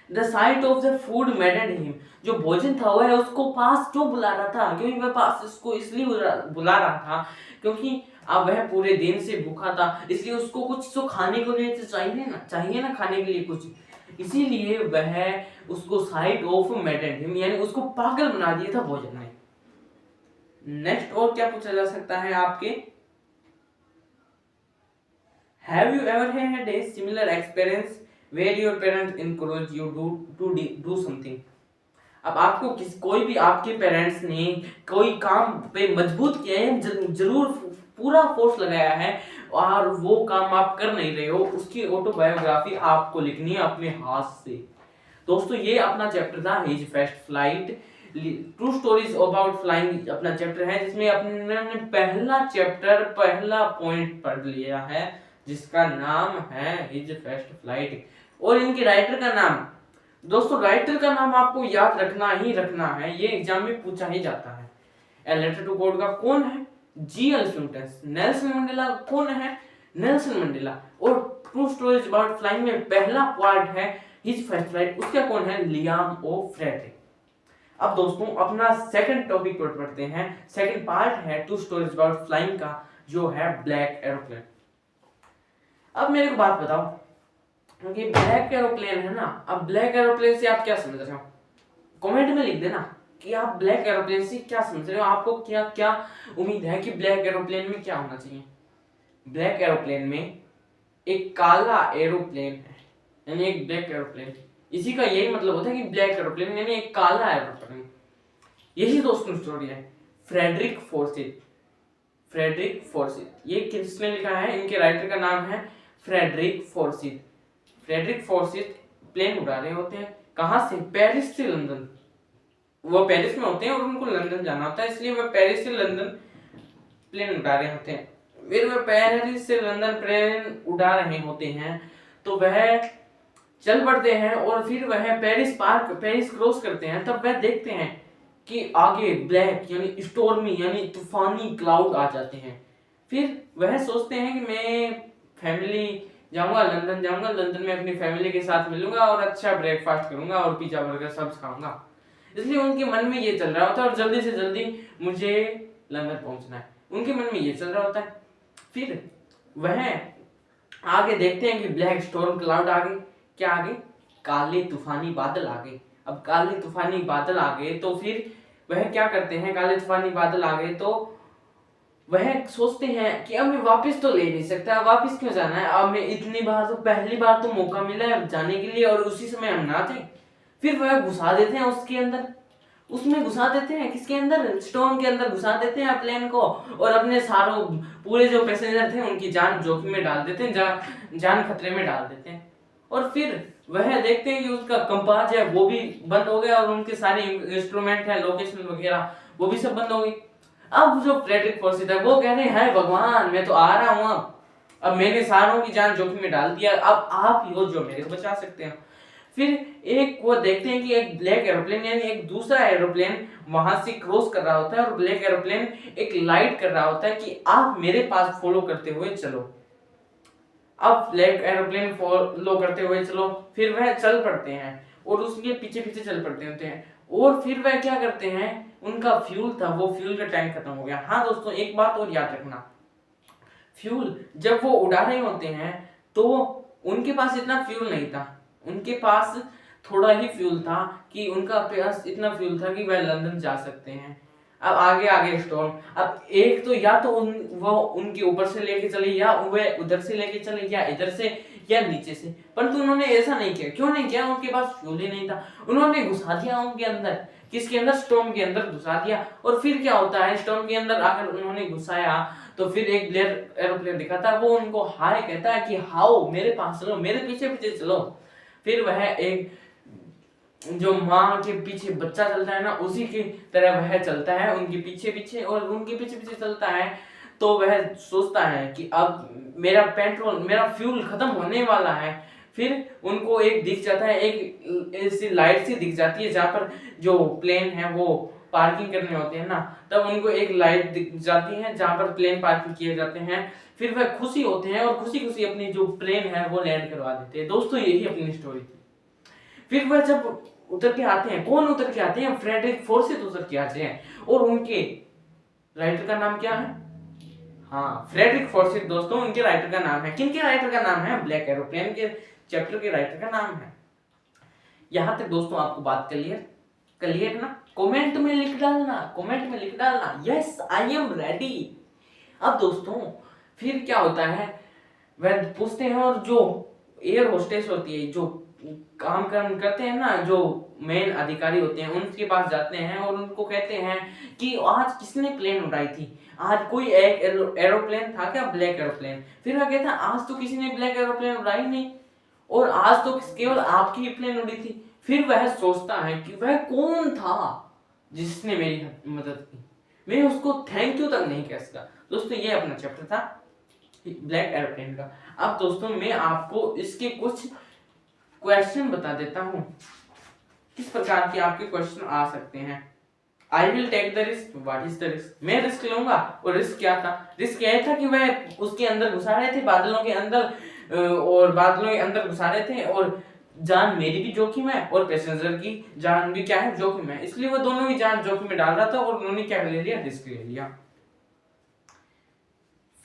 S1: the sight of the food maded him, जो भोजन था वह उसको पास क्यों बुला रहा था? क्योंकि वह पास उसको इसलिए बुला रहा था क्योंकि अब वह पूरे दिन से भूखा था, इसलिए उसको कुछ तो खाने को लिए चाहिए ना खाने के लिए कुछ, इसीलिए वह उसको साइट ऑफ मैडेड हिम यानी उसको पागल बना दिया था भोजन ने। नेक्स्ट और क्या पूछा जा सकता है आपके? Have you ever had a similar experience where your parents encourage you to do something. अब आपको कोई भी आपके पेरेंट्स ने कोई काम पे मजबूत किया है, जरूर पूरा फोर्स लगाया है और वो काम आप कर नहीं रहे हो, उसकी ऑटोबायोग्राफी आपको लिखनी है अपने हाथ से। दोस्तों ये अपना चैप्टर था his first flight, true stories about flying अपना चैप्टर है, जिसमें अपने पहला चैप्टर पहला पॉइंट पढ़ लिया है जिसका नाम है हिज फर्स्ट फ्लाइट। और इनके राइटर का नाम, दोस्तों राइटर का नाम आपको याद रखना ही रखना है, ये एग्जाम में पूछा ही जाता है। ए लेटर टू गॉड का कौन है? जी.एल. फ्यूंटस। नेल्सन मंडेला कौन है? Nelson Mandela. और ट्रू स्टोरीज अबाउट फ्लाइंग में पहला पार्ट है हिज फर्स्ट फ्लाइट, उसका कौन है? लियाम ओ फ्रेडरिक। अब दोस्तों अपना सेकंड टॉपिक पर पढ़ते हैं, सेकंड पार्ट है टू स्टोरीज अबाउट फ्लाइंग का, जो है ब्लैक एरोप्लेन। अब मेरे को बात बताओ, क्योंकि ब्लैक एरोप्लेन है ना, अब ब्लैक एरोप्लेन से आप क्या समझ रहे हो? कमेंट में लिख देना कि आप ब्लैक एरोप्लेन से क्या समझ रहे हो, आपको क्या क्या उम्मीद है कि ब्लैक एरोप्लेन में क्या होना चाहिए। ब्लैक एरोप्लेन में एक काला एरोप्लेन है, यानी एक ब्लैक एरोप्लेन, इसी का यही मतलब होता है कि ब्लैक एरोप्लेन यानी एक काला एरोप्लेन। यही दोस्तों स्टोरी है फ्रेडरिक फोर्सिथ। फ्रेडरिक फोर्सिथ, ये किसने लिखा है? इनके राइटर का नाम है Frederick Forsyth. Frederick Forsyth plane उड़ा रहे होते हैं, कहां से? पेरिस से लंदन। वो पेरिस में होते हैं और उनको लंदन जाना होता है, इसलिए वह पेरिस से लंदन प्लेन उड़ा रहे होते हैं। फिर वह पेरिस से लंदन प्लेन उड़ा रहे होते हैं तो वह चल पड़ते हैं और फिर वह पेरिस क्रॉस करते हैं। तब वह देखते हैं कि आगे ब्लैक यानी स्टॉर्मी यानी तूफानी क्लाउड आ जाते हैं। फिर वह सोचते हैं कि मैं फैमिली जाऊंगा, लंदन जाऊंगा, लंदन में अपनी फैमिली के साथ मिलूंगा और अच्छा ब्रेकफास्ट करूंगा और पिज्जा बर्गर सब खाऊंगा। इसलिए उनके मन में ये चल रहा होता है और जल्दी से जल्दी मुझे लंदन पहुंचना है, उनके मन में ये चल रहा होता है। फिर वह आगे देखते हैं कि ब्लैक स्टॉर्म क्लाउड आ गए। क्या आ गए? काले तूफानी बादल आ गए। अब काले तूफानी बादल आ गए तो फिर वह क्या करते हैं, काले तूफानी बादल आ गए तो वह सोचते हैं कि अब मैं वापस तो ले नहीं सकता, वापस क्यों जाना है, अब मैं इतनी बार तो पहली बार तो मौका मिला है जाने के लिए और उसी समय हम ना थे। फिर वह घुसा देते हैं उसके अंदर, उसमें घुसा देते हैं, किसके अंदर? स्टॉर्म के अंदर घुसा देते हैं प्लेन को और अपने सारों पूरे जो पैसेंजर थे उनकी जान जोखिम में डाल देते हैं, जान खतरे में डाल देते हैं। और फिर वह देखते हैं कि उसका कंपास है वो भी बंद हो गया और उनके सारे इंस्ट्रूमेंट है, लोकेशन वगैरह वो भी सब बंद हो गई। अब जो फ्रेडरिक फॉर्सिथ है वो कह रहे हैं भगवान मैं तो आ रहा हूं, अब मैंने सारों की जान जोखिम में डाल दिया, अब आप ही हो जो मेरे को बचा सकते हैं। फिर एक वो देखते हैं कि एक ब्लैक एरोप्लेन यानी एक दूसरा एरोप्लेन वहां से क्रॉस कर रहा होता है और ब्लैक एरोप्लेन एक लाइट कर रहा होता है कि आप मेरे पास फॉलो करते हुए चलो। अब ब्लैक एरोप्लेन फॉलो करते हुए चलो, फिर वह चल पड़ते हैं और उसके पीछे पीछे चल पड़ते होते हैं। और फिर वह क्या करते हैं, उनका फ्यूल था वो फ्यूल का टैंक खत्म हो गया। हाँ दोस्तों एक बात और याद रखना, फ्यूल जब वो उड़ा रहे होते हैं तो उनके पास इतना फ्यूल नहीं था, उनके पास थोड़ा ही फ्यूल था कि उनका पास इतना फ्यूल था कि वह लंदन जा सकते हैं। अब आगे आगे स्टॉर्म, अब एक तो या तो वो उनके ऊपर से लेके चले या वह उधर से लेके चले या इधर से या नीचे से, परंतु उन्होंने ऐसा नहीं किया। क्यों नहीं किया? उनके पास फ्यूल ही नहीं था। उन्होंने घुसा दिया उनके अंदर, किसके अंदर? स्टॉर्म के अंदर घुसा दिया। और फिर क्या होता है, स्टॉर्म के अंदर अगर उन्होंने घुसाया तो फिर एक ब्लेयर एरोप्लेन दिखा था, वो उनको हाय कहता है कि हाओ मेरे पास चलो, मेरे पीछे पीछे चलो। फिर वह एक जो माँ के पीछे बच्चा चलता है ना उसी की तरह वह चलता है उनके पीछे पीछे और उनके पीछे पीछे चलता है। तो वह सोचता है कि अब मेरा पेट्रोल मेरा फ्यूल खत्म होने वाला है। फिर उनको एक दिख जाता है, एक ऐसी लाइट सी दिख जाती है जहाँ पर जो प्लेन है वो पार्किंग करने होते हैं ना, तब उनको एक लाइट दिख जाती है जहाँ पर प्लेन पार्किंग किए जाते हैं। फिर वह खुशी होते हैं और खुशी खुशी अपनी जो प्लेन है वो लैंड करवा देते हैं। दोस्तों यही अपनी स्टोरी थी। फिर वह जब उतर के आते हैं, कौन उतर के आते हैं? फ्रेडरिक फॉर्सिथ उतर के आते हैं और उनके राइटर का नाम क्या है? हाँ फ्रेडरिक फॉर्सिथ दोस्तों उनके राइटर का नाम है। किनके राइटर का नाम है? ब्लैक एरोप्लेन के चैप्टर के राइटर का नाम है। यहां तक दोस्तों आपको बात क्लियर क्लियर ना? कमेंट में लिख डालना, कमेंट में लिख डालना यस आई एम रेडी। अब दोस्तों फिर क्या होता है, वह पूछते हैं और जो एयर होस्टेस होती है, जो काम करते हैं ना, जो मेन अधिकारी होते हैं उनके पास जाते हैं और उनको कहते हैं कि आज किसने प्लेन उड़ाई थी, आज कोई एक एरोप्लेन था क्या, ब्लैक एरोप्लेन? फिर वह कहता है आज तो किसी ने ब्लैक एरोप्लेन उड़ाई नहीं और आज तो केवल आपकी ही प्लेन उड़ी थी। फिर वह सोचता है कि वह कौन था जिसने मेरी मदद की, मैं उसको थैंक यू तक नहीं कह सका। दोस्तों ये अपना चैप्टर था ब्लैक एरोप्लेन का। अब दोस्तों मैं आपको इसके कुछ क्वेश्चन बता देता हूं, किस प्रकार के आपके क्वेश्चन आ सकते हैं। I will take the risk, what is the risk? मैं रिस्क लूंगा। और रिस्क क्या था? रिस्क यह था कि वह उसके अंदर घुसा रहे थे, बादलों के अंदर, और बादलों के अंदर घुसा रहे थे और जान मेरी भी जोखिम है और पैसेंजर की जान भी क्या है, जोखिम है। इसलिए वो दोनों की जान जोखिम में डाल रहा था और उन्होंने क्या ले लिया, रिस्क ले लिया।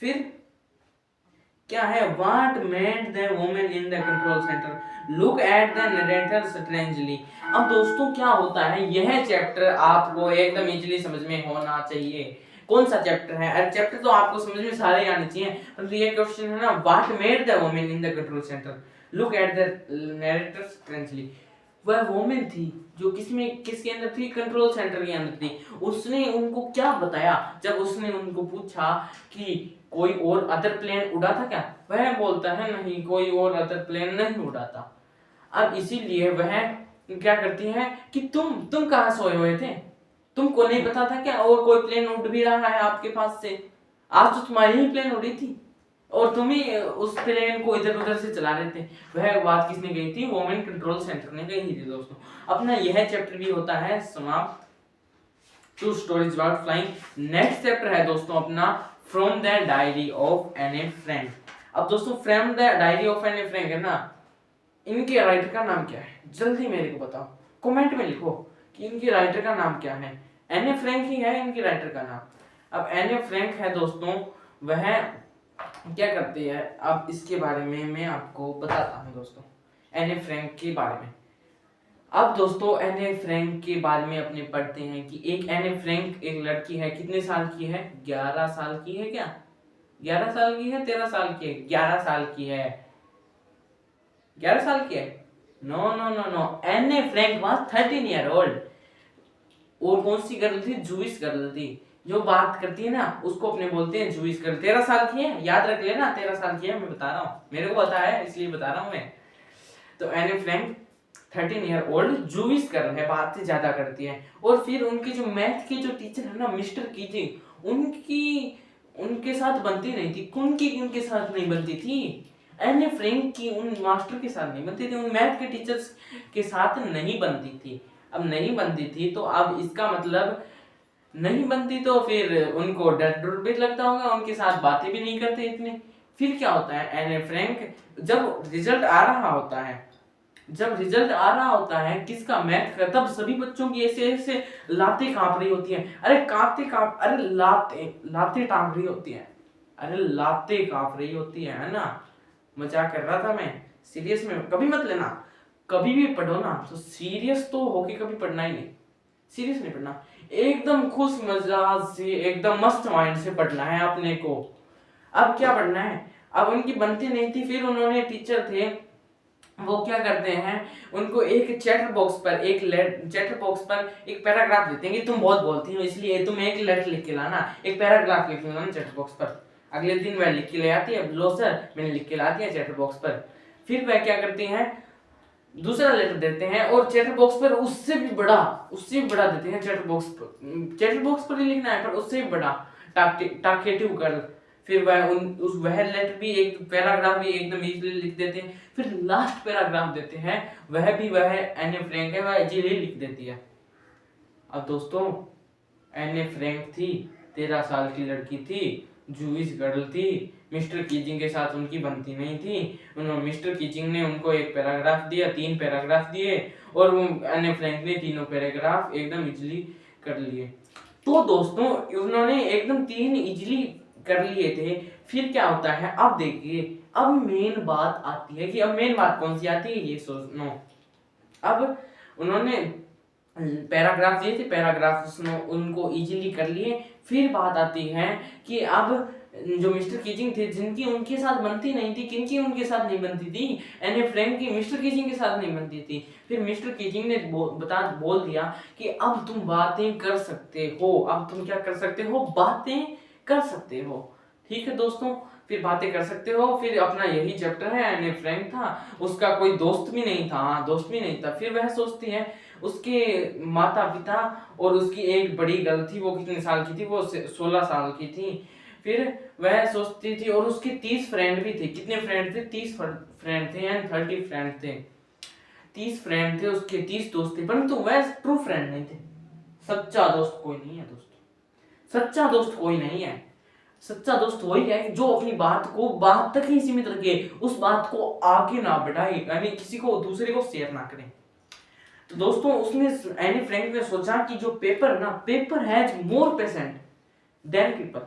S1: फिर क्या है, what made the women in the control centre, look at the narrator strangely. अब दोस्तों क्या होता है, यह चैप्टर आपको एकदम इजीली समझ में होना चाहिए। कौन सा चैप्टर है? अरे चैप्टर तो आपको समझ में सारे आने चाहिए, परंतु ये क्वेश्चन है ना, what made the women in the control centre look at the narrator strangely. वह वुमेन थी जो किसके अंदर थी, कंट्रोल सेंटर के अंदर थी। उसने उनको क्या बताया जब उसने उनको पूछा कि कोई और अदर प्लेन उड़ा था क्या? वह बोलता है नहीं, कोई और अदर प्लेन नहीं उड़ा था। अब इसीलिए वह क्या करती है कि तुम कहां सोए हुए थे, तुमको नहीं पता था क्या और कोई प्लेन उड़ भी रहा है आपके पास से? आज तो तुम्हारी ही प्लेन उड़ी थी और तुम ही उस प्लेन को इधर उधर से चला रहे थे। वह बात किसने कही थी? वुमेन कंट्रोल सेंटर ने कही थी दोस्तों। अपना यह चैप्टर भी होता है समाप्त। Two stories about flying. Next chapter है दोस्तों अपना from the diary of Anne Frank. अब दोस्तों from the diary of Anne Frank है ना, इनके राइटर का नाम क्या है? जल्दी मेरे को बताओ, कमेंट में लिखो कि इनके राइटर का नाम क्या है। एन फ्रैंक ही है इनके राइटर का नाम। अब एन फ्रैंक है दोस्तों, वह क्या करती है, अब इसके बारे में मैं आपको बताता हूँ दोस्तों, एन फ्रैंक के बारे में। अब दोस्तों एन फ्रैंक के बारे में अपने पढ़ते हैं कि एक एन फ्रैंक एक लड़की है, कितने साल की है? 11 साल की है। क्या 11 साल की है? 13 साल की है? 11 साल की है। 11 साल की है? No no no no, Anne Frank was 13 year old. और कौन सी गर्ल थी? जूइश गर्ल थी। जो बात करती है ना उसको अपने बोलते हैं जूइश गर्ल। 13 साल की है, याद रख लेना 13 साल की है। मैं बता रहा हूँ, मेरे को पता है इसलिए बता रहा हूँ मैं। तो Anne Frank 13 year old Jewish girl है, बातें ज्यादा करती है। और फिर उनके जो मैथ के जो टीचर है ना मिस्टर कीजिंग, उनकी उनके साथ बनती नहीं थी। उनके साथ नहीं बनती थी, एन फ्रैंक की उन मास्टर के साथ नहीं बनती थी, उन मैथ के टीचर्स के साथ नहीं बनती थी। अब नहीं बनती थी तो अब इसका मतलब नहीं बनती तो फिर उनको डर भी लगता होगा, उनके साथ बातें भी नहीं करते इतने। फिर क्या होता है, एन फ्रैंक जब रिजल्ट आ रहा होता है, जब रिजल्ट आ रहा होता है किसका? मैथ का, तब सभी बच्चों की ऐसे ऐसे लातें कांप रही होती हैं। अरे लाते लातें टांग रही होती हैं। अरे लातें कांप रही होती है ना। मजाक कर रहा था मैं, सीरियस में कभी मत लेना। कभी भी पढ़ो ना तो सीरियस तो होके कभी पढ़ना ही नहीं, सीरियस नहीं पढ़ना, एकदम खुश मिजाज से एकदम मस्त माइंड से पढ़ना है अपने को। अब क्या पढ़ना है, अब उनकी बनती नहीं थी। फिर उन्होंने टीचर थे वो क्या करते हैं, उनको एक चैटर बॉक्स पर एक पैराग्राफ देते हैं कि तुम बहुत बोलती हो इसलिए तुम एक लेटर लिख के लाना, एक पैराग्राफ लिख लेना चैटर बॉक्स पर। अगले दिन वह लिख के ले आती है, लो सर मैंने लिख के ला दिया चैटर बॉक्स पर। फिर वह क्या करती हैं, दूसरा लेटर देते हैं और चैटर बॉक्स पर उससे भी बड़ा देते हैं। चैटर बॉक्स पर ही लिखना है पर उससे भी बड़ा टाकेटिव कर। फिर वह लेटर भी एक पैराग्राफ भी एकदम इजीली लिख देते हैं। फिर लास्ट पैराग्राफ देते हैं, वह एन फ्रैंक है, वह इजीली लिख देती है। अब दोस्तों एन फ्रैंक थी, 13 साल की लड़की थी, जूइश गर्ल थी, मिस्टर कीजिंग के साथ उनकी बनती नहीं थी। मिस्टर कीजिंग ने उनको एक पैराग्राफ दिया, 3 पैराग्राफ दिए और एन फ्रैंक ने तीनों पैराग्राफ एकदम इजीली कर लिए। तो दोस्तों उन्होंने एकदम 3 इजीली कर लिए थे। फिर क्या होता है, अब देखिए अब मेन बात आती है कि अब मेन बात कौन सी आती है ये सोचना। अब उन्होंने पैराग्राफ दिए थे, पैराग्राफ उनको इजीली कर लिए। फिर बात आती है कि अब जो मिस्टर कीजिंग थे जिनकी उनके साथ बनती नहीं थी, किनकी उनके साथ नहीं बनती थी, एन फ्रैंक की मिस्टर कीजिंग के साथ नहीं बनती थी। फिर मिस्टर कीजिंग ने बोल दिया कि अब तुम बातें कर सकते हो, अब तुम क्या कर सकते हो, बातें कर सकते हो। ठीक है दोस्तों, फिर बातें कर सकते हो। फिर अपना यही चैप्टर है, एन फ्रैंक था, उसका कोई दोस्त भी नहीं था। हाँ दोस्त भी नहीं था। फिर वह सोचती है उसके माता पिता और उसकी एक बड़ी गर्ल थी, वो कितने साल की थी, वो 16 साल की थी। फिर वह सोचती थी और उसके 30 फ्रेंड भी थे। कितने फ्रेंड थे? 30 फ्रेंड थे एंड 30 फ्रेंड थे। 30 फ्रेंड थे उसके, 30 दोस्त थे, परंतु वह ट्रू फ्रेंड नहीं थे। सच्चा दोस्त कोई नहीं है दोस्तों, सच्चा दोस्त कोई नहीं है। सच्चा दोस्त वही है जो अपनी बात को बात तक ही सीमित रखे, उस बात को आगे ना बढ़ाए, यानी किसी को दूसरे को शेयर ना करे। तो दोस्तों उसने एनी फ्रैंक ने सोचा कि जो paper has more patience than people.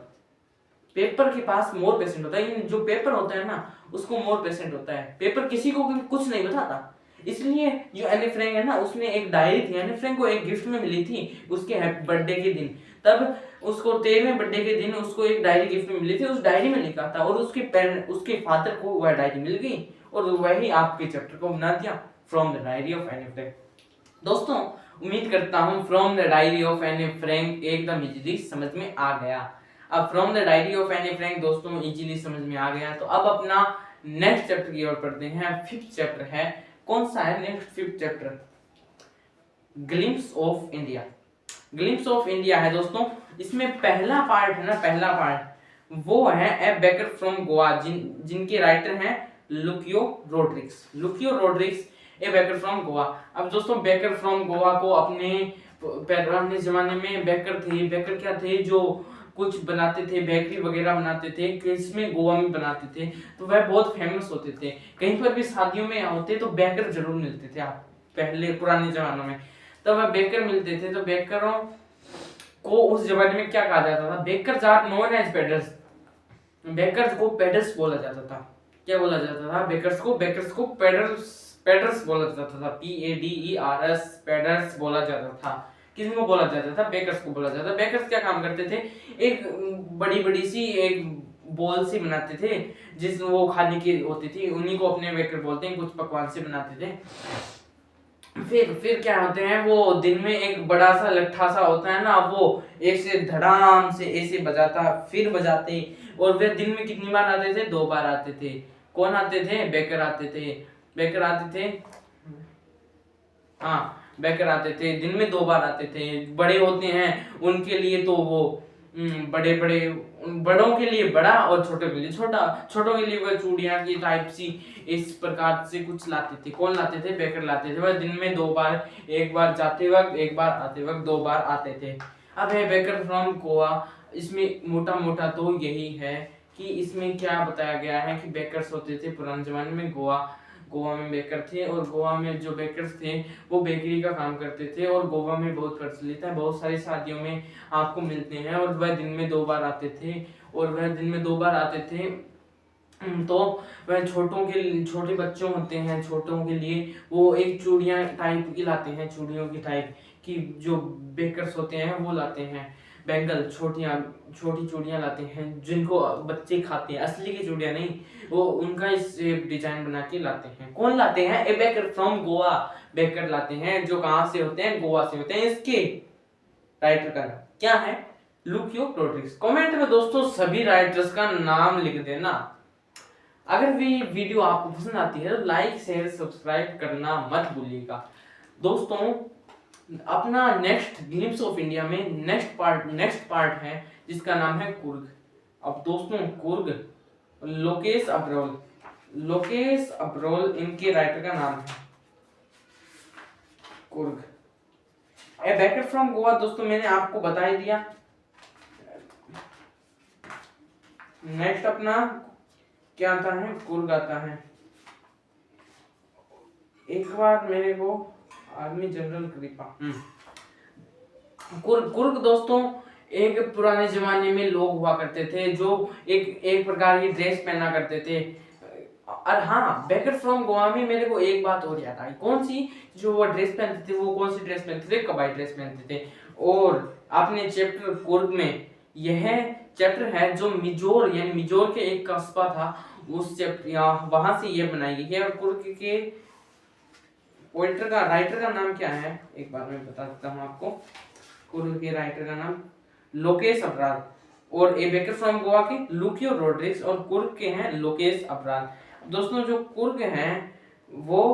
S1: Paper के पास मोर पेशेंट होता है, जो पेपर होता है ना उसको मोर पेशेंट होता है। पेपर किसी को कुछ नहीं बताता। इसलिए जो एनी फ्रैंक है ना, उसने एक डायरी थी, एनी फ्रैंक को एक गिफ्ट में मिली थी उसके बर्थडे के दिन। तब उसको 13वें बर्थडे के दिन उसको एक डायरी गिफ्ट में मिली थी। उस डायरी में लिखा था और उसके फादर को वह डायरी मिल गई और वही आपके चैप्टर को बना दिया, from the diary of Anne Frank. दोस्तों उम्मीद करता हूं from the diary of Anne Frank एकदम इजीली समझ में आ गया। अब from the diary of Anne Frank दोस्तों इजीली समझ में आ गया, तो अब अपना नेक्स्ट चैप्टर की ओर पढ़ते हैं। 5th चैप्टर है, कौन सा है next 5th chapter? Glimpse of India. Glimpse of India है दोस्तों। इसमें पहला पार्ट है ना, पहला पार्ट वो है ए बेकर फ्रॉम गोवा, जिनके राइटर हैं Lucio Rodrigues a baker from Goa. अब दोस्तों बेकर फ्रॉम गोवा को अपने पुराने जमाने में बेकर क्या थे, जो कुछ बनाते थे, बेकरी वगैरह बनाते थे, किसमें गोवा में बनाते थे, तो वह बहुत फेमस होते थे। कहीं पर भी शादियों में होते तो बेकर जरूर मिलते थे। आप पहले पुराने जमानों में तो वह बेकर मिलते थे। तो बेकरों को उस जमाने में क्या कहा जाता था, bakers are known as poders. Bakers को पेडर्स बोला जाता था। क्या बोला जाता था? बेकर्स को पेडर्स बोला जाता था। PADERS पेडर्स बोला जाता था। किसको बोला जाता था? बेकर्स को बोला जाता था। बेकर्स क्या काम करते थे? एक बड़ी बड़ी सी एक बॉल सी बनाते थे, जिसमें वो खाने की होती थी, उन्हीं को अपने बेकर बोलते हैं। कुछ पकवान से बनाते थे। फिर क्या होते हैं, वो दिन में एक बड़ा सा लट्ठा सा होता है ना, वो एक से धड़ाम से ऐसे बजाता, फिर बजाते। और वे दिन में कितनी बार आते थे? 2 बार आते थे। कौन आते थे? बेकर आते थे। हाँ, बेकर आते थे, दिन में 2 बार आते थे। बड़े होते हैं उनके लिए तो वो बड़े बड़े, बड़ों के लिए बड़ा और छोटों के लिए छोटा। छोटों के लिए वह चूड़ियां की टाइप सी इस प्रकार से कुछ लाते थे। कौन लाते थे? बेकर लाते थे। वह दिन में 2 बार, एक बार जाते वक्त, एक बार आते वक्त, 2 बार आते थे। अब है बेकर फ्रॉम गोवा। इसमें मोटा मोटा तो यही है कि इसमें क्या बताया गया है कि बेकर्स होते थे पुराने जमाने में गोवा में बेकर थे। और गोवा में जो बेकर्स थे वो बेकरी का काम करते थे, और गोवा में बहुत प्रचलित है, बहुत सारी शादियों में आपको मिलते हैं। और वह दिन में 2 बार आते थे। तो वह छोटे बच्चों होते हैं, छोटों के लिए वो एक चूड़ियां टाइप की लाते हैं, चूड़ियों की टाइप की जो बेकर्स होते हैं वो लाते हैं। बैंगल, छोटी चूड़ियां लाते हैं, जिनको बच्चे खाते हैं। असली की चूड़ियां नहीं, वो उनका इस डिजाइन बना के लाते हैं। कौन लाते हैं? A baker from Goa. Baker लाते हैं, जो कहां से होते हैं? गोवा से होते हैं। इसके राइटर का नाम क्या है? लुकियो रोड्रिग्स। कमेंट में दोस्तों सभी राइटर्स का नाम लिख देना। अगर भी वीडियो आपको पसंद आती है तो लाइक शेयर सब्सक्राइब करना मत भूलिएगा। दोस्तों अपना नेक्स्ट ग्लिम्स ऑफ इंडिया में नेक्स्ट पार्ट है, जिसका नाम है कुर्ग। अब दोस्तों कुर्ग, लोकेश अब्रोल इनके राइटर का नाम है। कुर्ग ए बेकर फ्रॉम गोवा। दोस्तों मैंने आपको बता ही दिया। नेक्स्ट अपना क्या आता है? कुर्ग आता है। एक बार मेरे को आर्मी जनरल कृपा कुर्ग दोस्तों एक पुराने जमाने में लोग हुआ करते थे, जो एक प्रकार की ड्रेस पहना करते थे। और हाँ, बेकर फ्रॉम गोवा में मेरे को एक बात और याद आई। कौन सी? जो वो ड्रेस पहनते थे, वो कौन सी ड्रेस पहनते थे? कबाई ड्रेस पहनते थे। और आपने चैप्टर कुर्ग में, यह चैप्टर है जो मिजोर के एक कस्बा था, उस चैप्टर वहां से ये बनाई गई है। और कुर्ग के राइटर का नाम क्या है? एक बार मैं बता देता हूँ आपको। कुर्ग के राइटर का नाम लोकेश अब्राल, और ए बेकर फ्रॉम गोवा के लुकियो रोड्रिग्स, और कुर्ग के हैं लोकेश अब्राल। दोस्तों जो कुर्ग हैं वो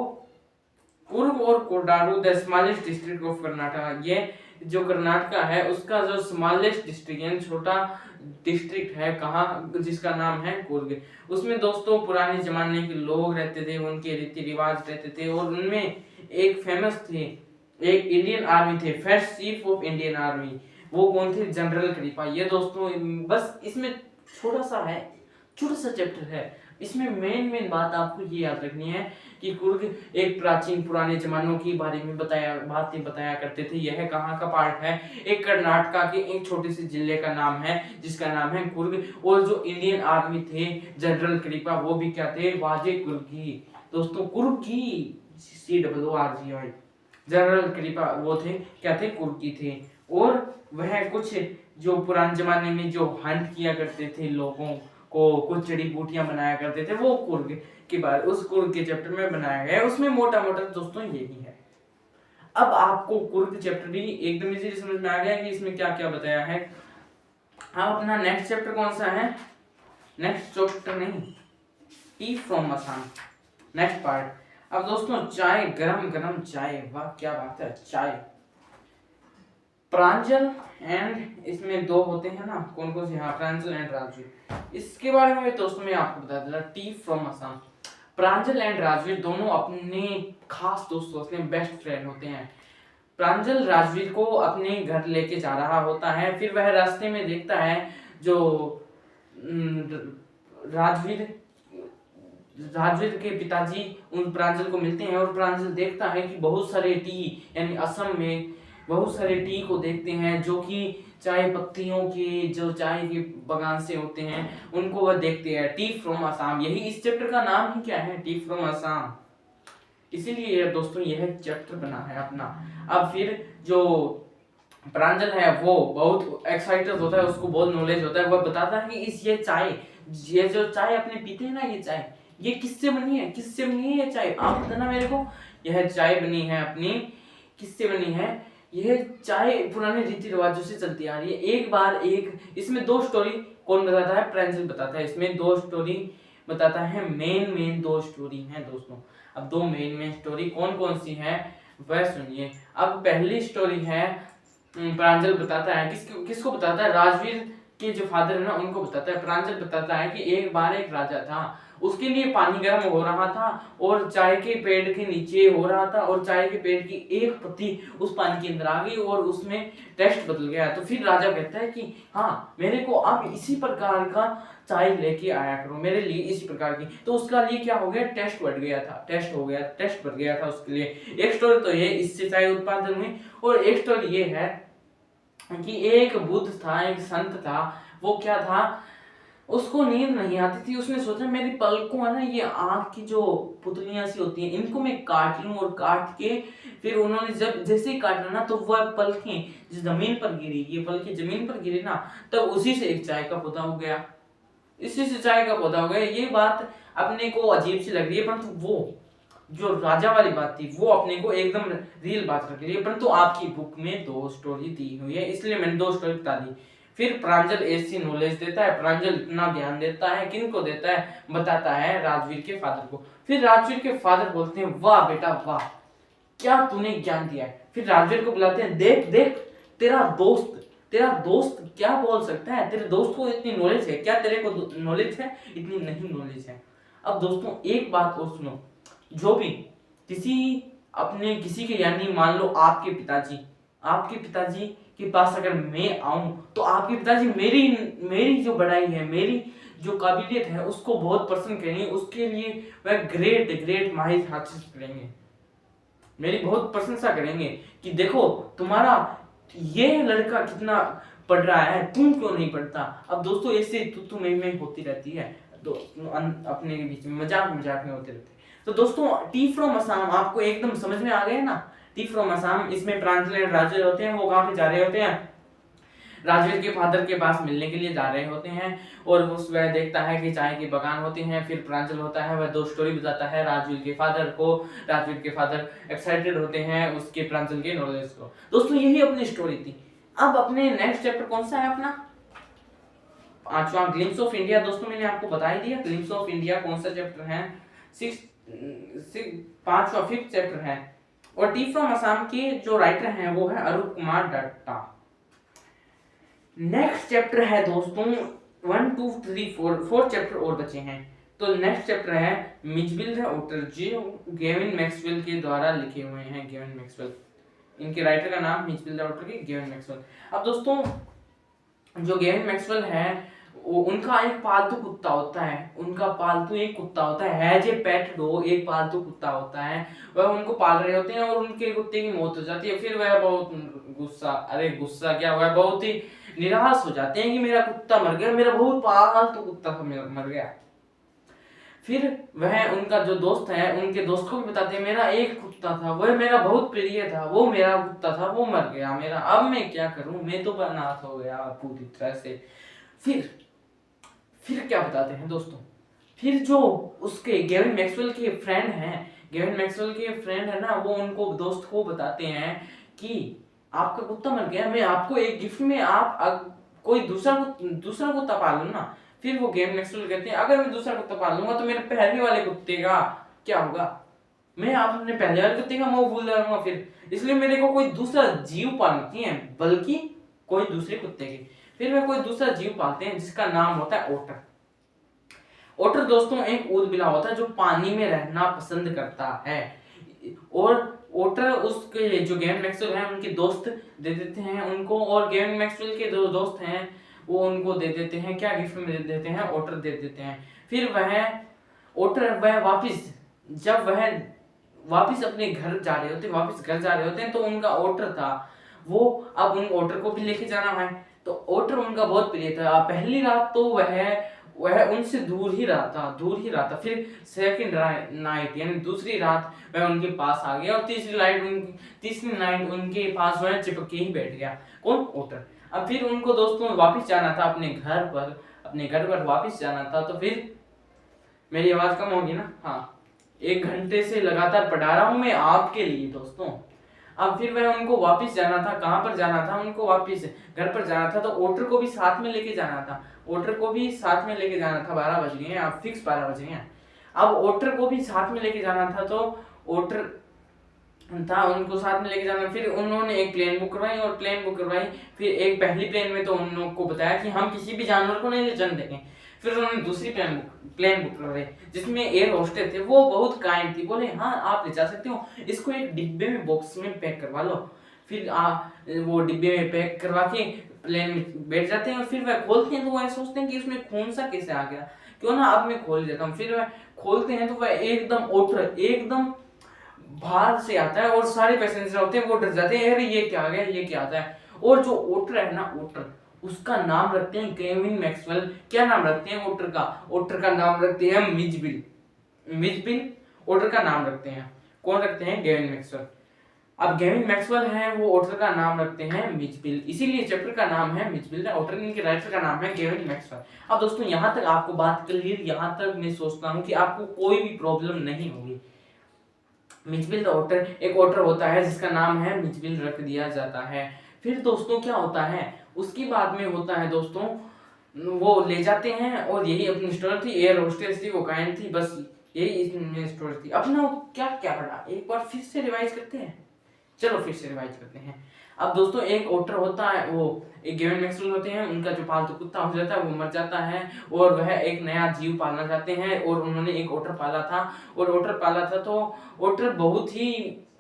S1: कुर्ग और Kodagu the smallest district of Karnataka. ये जो कर्नाटका है उसका जो स्मॉलेस्ट डिस्ट्रिक्ट यानी छोटा डिस्ट्रिक्ट है, कहाँ, जिसका नाम है कुर्ग। उसमें दोस्तों पुराने जमाने के लोग रहते थे, उनके रीति रिवाज रहते थे, और उनमें एक फेमस थे, एक इंडियन आर्मी थे, first chief of Indian army. वो कौन थे? जनरल कृपा। ये दोस्तों बस इसमें छोटा सा चैप्टर है। इसमें मेन बात आपको ये याद रखनी है कि कुर्ग एक प्राचीन पुराने जमानों की बारे में बातें बताया करते थे। यह कहाँ का पार्ट है? एक कर्नाटका के एक छोटे से जिले का नाम है, जिसका नाम है कुर्ग। और जो इंडियन आर्मी थे जनरल कृपा, वो भी क्या थे? वाजे कुर्गी। दोस्तों कुर्गी, CORGI, जनरल कृपा वो थे क्या थे? कुर्की थे। और वह कुछ जो पुराने जमाने में जो हंट किया करते थे, लोगों को कुछ जड़ी बूटियां बनाया करते थे, वो कुर्ग के बारे, उस कुर्ग के चैप्टर में बनाया गया है। उसमें मोटा दोस्तों यही है। अब आपको कुर्ग चैप्टर ही एकदम इजीली समझ में आ गया कि इसमें क्या क्या बताया है। अब अपना नेक्स्ट चैप्टर कौन सा है? नेक्स्ट चैप्टर नहीं, T from Assam, next part. अब दोस्तों चाय, गरम गरम चाय, वाह क्या बात है। चाय प्रांजल एंड इसमें दो होते हैं ना, कौन कौन से, हाँ प्रांजल एंड राजवीर। इसके बारे में दोस्तों मैं आपको बता देता, T from Assam. Pranjal and Rajveer दोनों अपने खास दोस्त होते हैं, बेस्ट फ्रेंड होते हैं। प्रांजल राजवीर को अपने घर लेके जा रहा होता है, फिर वह रास्ते में देखता है जो राजवीर राजवीर के पिताजी उन प्रांजल को मिलते हैं, और प्रांजल देखता है कि बहुत सारे टी, यानी असम में बहुत सारे टी को देखते हैं जो कि चाय पत्तियों के, जो चाय के बगान से होते हैं, उनको वह देखते हैं। टी फ्रॉम असम, यही इस चैप्टर का नाम ही क्या है, टी फ्रॉम असम, इसीलिए दोस्तों यह चैप्टर बना है अपना। अब फिर जो प्रांजल है वो बहुत एक्साइटेड होता है, उसको बहुत नॉलेज होता है, वह बताता है कि ये जो चाय अपने पीते हैं ना, ये चाय ये किससे बनी है, किससे बनी है ये चाय, आप बताना मेरे को। यह चाय बनी है अपनी, किससे बनी है, यह चाय पुराने रीति रिवाजों से चलती आ रही है। एक बार इसमें दो स्टोरी कौन बताता है, प्रांजल बताता है। इसमें दो स्टोरी बताता है, मेन दो स्टोरी हैं दोस्तों। अब दो मेन स्टोरी कौन कौन सी है वह सुनिए। अब पहली स्टोरी है, प्रांजल बताता है, किसको बताता है, राजवीर के जो फादर है ना उनको बताता है। प्रांजल बताता है कि एक बार एक राजा था, उसके लिए पानी गर्म हो रहा था और चाय के पेड़ के नीचे हो रहा था, और चाय के पेड़ की एक पत्ती उस पानी के अंदर आ गई और उसमें टेस्ट बदल गया। तो फिर राजा कहता है कि हाँ मेरे को अब इसी प्रकार का चाय लेके आया करो, मेरे लिए इसी प्रकार की। तो उसका लिए क्या हो गया, टेस्ट बढ़ गया था, टेस्ट बढ़ गया था उसके लिए। एक स्टोरी तो ये इससे चाय उत्पादन हुई, और एक स्टोरी ये है कि एक बुद्ध था, एक संत था, वो क्या था, उसको नींद नहीं आती थी। उसने सोचा मेरी पलकों है ना, ये आंख की जो पुतलियां सी होती हैं, इनको मैं काट लूं, और काट के फिर उन्होंने जब जैसे ही काटा ना, तो वह पलकें जमीन पर गिरी, ये पलकें जमीन पर गिरी ना, तब उसी से एक चाय का पौधा हो गया, इसी से चाय का पौधा हो गया। ये बात अपने को अजीब सी लग रही है, परंतु वो जो राजा वाली बात थी वो अपने को एकदम रियल बात लग रही है, परंतु आपकी बुक में दो स्टोरी दी हुई है, इसलिए मैंने दो स्टोरी बता दी। फिर प्रांजल ऐसी नॉलेज देता है, प्रांजल इतना ध्यान देता है, किनको देता है, बताता है राजवीर के फादर को। फिर राजवीर के फादर बोलते हैं वाह बेटा वाह, क्या तूने ज्ञान दिया है। फिर राजवीर को बुलाते हैं, देख देख तेरा दोस्त क्या बोल सकता है, तेरे दोस्त को इतनी नॉलेज है क्या, तेरे को नॉलेज है, इतनी नहीं नॉलेज है। अब दोस्तों एक बात और सुनो, जो भी किसी के यानी मान लो आपके पिताजी के पास अगर मैं आऊं, तो आपके पिताजी मेरी जो बढ़ाई है, मेरी जो काबिलियत है उसको बहुत पसंद करेंगे, उसके लिए वह ग्रेट माहिर हासिल करेंगे, मेरी बहुत प्रशंसा करेंगे कि देखो तुम्हारा ये लड़का कितना पढ़ रहा है, तुम क्यों नहीं पढ़ता। अब दोस्तों ऐसे तू मैं होती रहती है, अपने के बीच में मजाक में होते रहते। तो दोस्तों टी फ्रॉम असम आपको एकदम समझ में आ गया ना, टी फ्रॉम असम। इसमें प्रांजल एंड राजवीर होते हैं, वो कहाँ पे जा रहे होते हैं, राजवीर के फादर के पास मिलने के लिए जा रहे होते हैं, और वह देखता है कि चाय के बागान होते हैं। फिर प्रांजल होता है, वह दो स्टोरी बताता है राजवीर के फादर को, राजवीर के फादर एक्साइटेड होते हैं उसके प्रांजल के नॉलेज को। दोस्तों यही अपनी स्टोरी थी। अब अपने नेक्स्ट चैप्टर कौन सा है अपना, पांचवा ग्लिम्स ऑफ इंडिया। दोस्तों मैंने आपको बता ही दिया ग्लिम्स ऑफ इंडिया कौन सा चैप्टर है, पांचवा फिफ्थ चैप्टर है। और टी फ्रॉम असम के जो राइटर हैं वो है अरूप कुमार दत्ता। नेक्स्ट चैप्टर है दोस्तों 1 2 3 4 चैप्टर और बचे हैं। तो नेक्स्ट चैप्टर है मिचबिल द ऑटर, जो गेविन मैक्सवेल के द्वारा लिखे हुए हैं, गेविन मैक्सवेल, इनके राइटर का नाम मिचबिल द ऑटर के गेविन मैक्सवेल। अब दोस्तों जो गेविन मैक्सवेल है उनका एक पालतू कुत्ता होता है, उनका पालतू एक कुत्ता होता है जे पेट डॉग, एक पालतू कुत्ता होता है, वह उनको पाल रहे होते हैं और उनके कुत्ते की मौत हो जाती है। फिर वह बहुत गुस्सा क्या, वह बहुत ही निराश हो जाते हैं कि मेरा कुत्ता मर गया, मेरा बहुत पालतू कुत्ता मर गया। फिर वह उनका जो दोस्त है उनके दोस्त को भी बताते हैं मेरा एक कुत्ता था, वह मेरा बहुत प्रिय था, वो मेरा कुत्ता था, वो मर गया मेरा, अब मैं क्या करूं, मैं तो अनाथ हो गया पूरी तरह से। फिर क्या बताते हैं दोस्तों, फिर जो उसके गेविन मैक्सवेल के फ्रेंड है ना, वो उनको दोस्त को बताते हैं कि आपका कुत्ता मर गया, मैं आपको एक गिफ्ट में आप कोई दूसरा कुत्ता पाल लो ना। फिर वो गेविन मैक्सवेल कहते हैं अगर मैं दूसरा कुत्ता पाल लूंगा तो मेरे पहले वाले कुत्ते का क्या होगा, मैं आपने पहले वाले कुत्ते का मुंह भूल जाऊंगा फिर, इसलिए मेरे को कोई दूसरा जीव पालती है, बल्कि कोई दूसरे कुत्ते की। फिर मैं कोई दूसरा जीव पालते हैं जिसका नाम होता है ओटर। ओटर दोस्तों एक ऊदबिला होता है जो पानी में रहना पसंद करता है। और ओटर उसके जो गेविन मैक्सवेल हैं उनके दोस्त दे देते हैं उनको, और गेविन मैक्सवेल के जो दोस्त हैं वो उनको दे देते हैं, क्या गिफ्ट में दे देते हैं, ओटर दे देते हैं। फिर वह वापिस, जब वह वापिस अपने घर जा रहे होते, वापिस घर जा रहे होते हैं, तो उनका ओटर था वो, अब उन ओटर को भी लेके जाना है। तो ओटर उनका बहुत प्रिय था। पहली रात तो वह उनसे दूर ही रहा था। फिर सेकंड नाइट यानी दूसरी रात वह उनके पास आ गया, और तीसरी नाइट उनके पास वह चिपक के ही बैठ गया। कौन? ओटर। अब फिर उनको दोस्तों वापस जाना था अपने घर पर वापस जाना था। तो फिर मेरी आवाज कम होगी ना? हाँ, 1 घंटे से लगातार पढ़ा रहा हूं मैं आपके लिए दोस्तों। अब फिर वह उनको वापस जाना था, कहाँ पर जाना था? उनको वापस घर पर जाना था। तो ओटर को भी साथ में लेके जाना था, 12 बज गए हैं, अब फिक्स 12 बज गए हैं। अब ओटर को भी साथ में लेके जाना था, तो ओटर था उनको साथ में लेके जाना। फिर उन्होंने एक प्लेन बुक करवाई। फिर एक पहली प्लेन में तो उन लोगों को बताया कि हम किसी भी जानवर को नहीं ले जाने देंगे। फिर उन्होंने दूसरी प्लेन बुक करवाई जिसमें एयर होस्टेस थे, वो बहुत काइंड थी, बोले हाँ आप ले जा सकते हो, इसको एक डिब्बे में बॉक्स में पैक करवा लो। फिर वो डिब्बे में पैक करवा के प्लेन में बैठ जाते हैं, और फिर वह खोलते हैं तो वह सोचते हैं कि उसमें खून सा कैसे आ गया, क्यों ना अब मैं खोल देता हूँ। फिर वह खोलते हैं तो वह एकदम बाहर से आता है, और सारे पैसेंजर होते हैं वो डर जाते हैं, अरे ये क्या आ गया, ये क्या आता है। और जो ओटर है ना, उसका नाम रखते हैं गेविन मैक्सवेल। क्या नाम रखते हैं ओटर का? ओटर का नाम रखते हैं मिजबिल ओटर का नाम रखते हैं। कौन रखते हैं? Gavin Maxwell. अब गेविन मैक्सवेल है वो ओटर का नाम रखते हैं मिजबिल, इसीलिए चैप्टर का नाम है मिजबिल ओटर, इनके राइटर का नाम है गेविन मैक्सवेल। अब दोस्तों यहाँ तक आपको बात क्लियर, यहाँ तक मैं सोचता हूँ कि आपको कोई भी प्रॉब्लम नहीं होगी। मिजबिल ओटर, एक ओटर होता है जिसका नाम है मिजबिल, रख दिया जाता है। फिर दोस्तों क्या होता है उसके बाद में होता है दोस्तों, वो ले जाते हैं, और यही अपनी स्टोरी थी, एयर होस्टेस थी, वो कायन थी, बस यही इसमें स्टोरी थी। अपना क्या क्या पढ़ा एक बार फिर से रिवाइज करते हैं, चलो फिर से रिवाइज करते हैं। अब दोस्तों एक ओटर होता है, वो एक गेविन मैक्सवेल होते हैं, उनका जो पालतू कुत्ता हो जाता है वो मर जाता है, और वह एक नया जीव पालना चाहते हैं, और उन्होंने एक ओटर पाला था। तो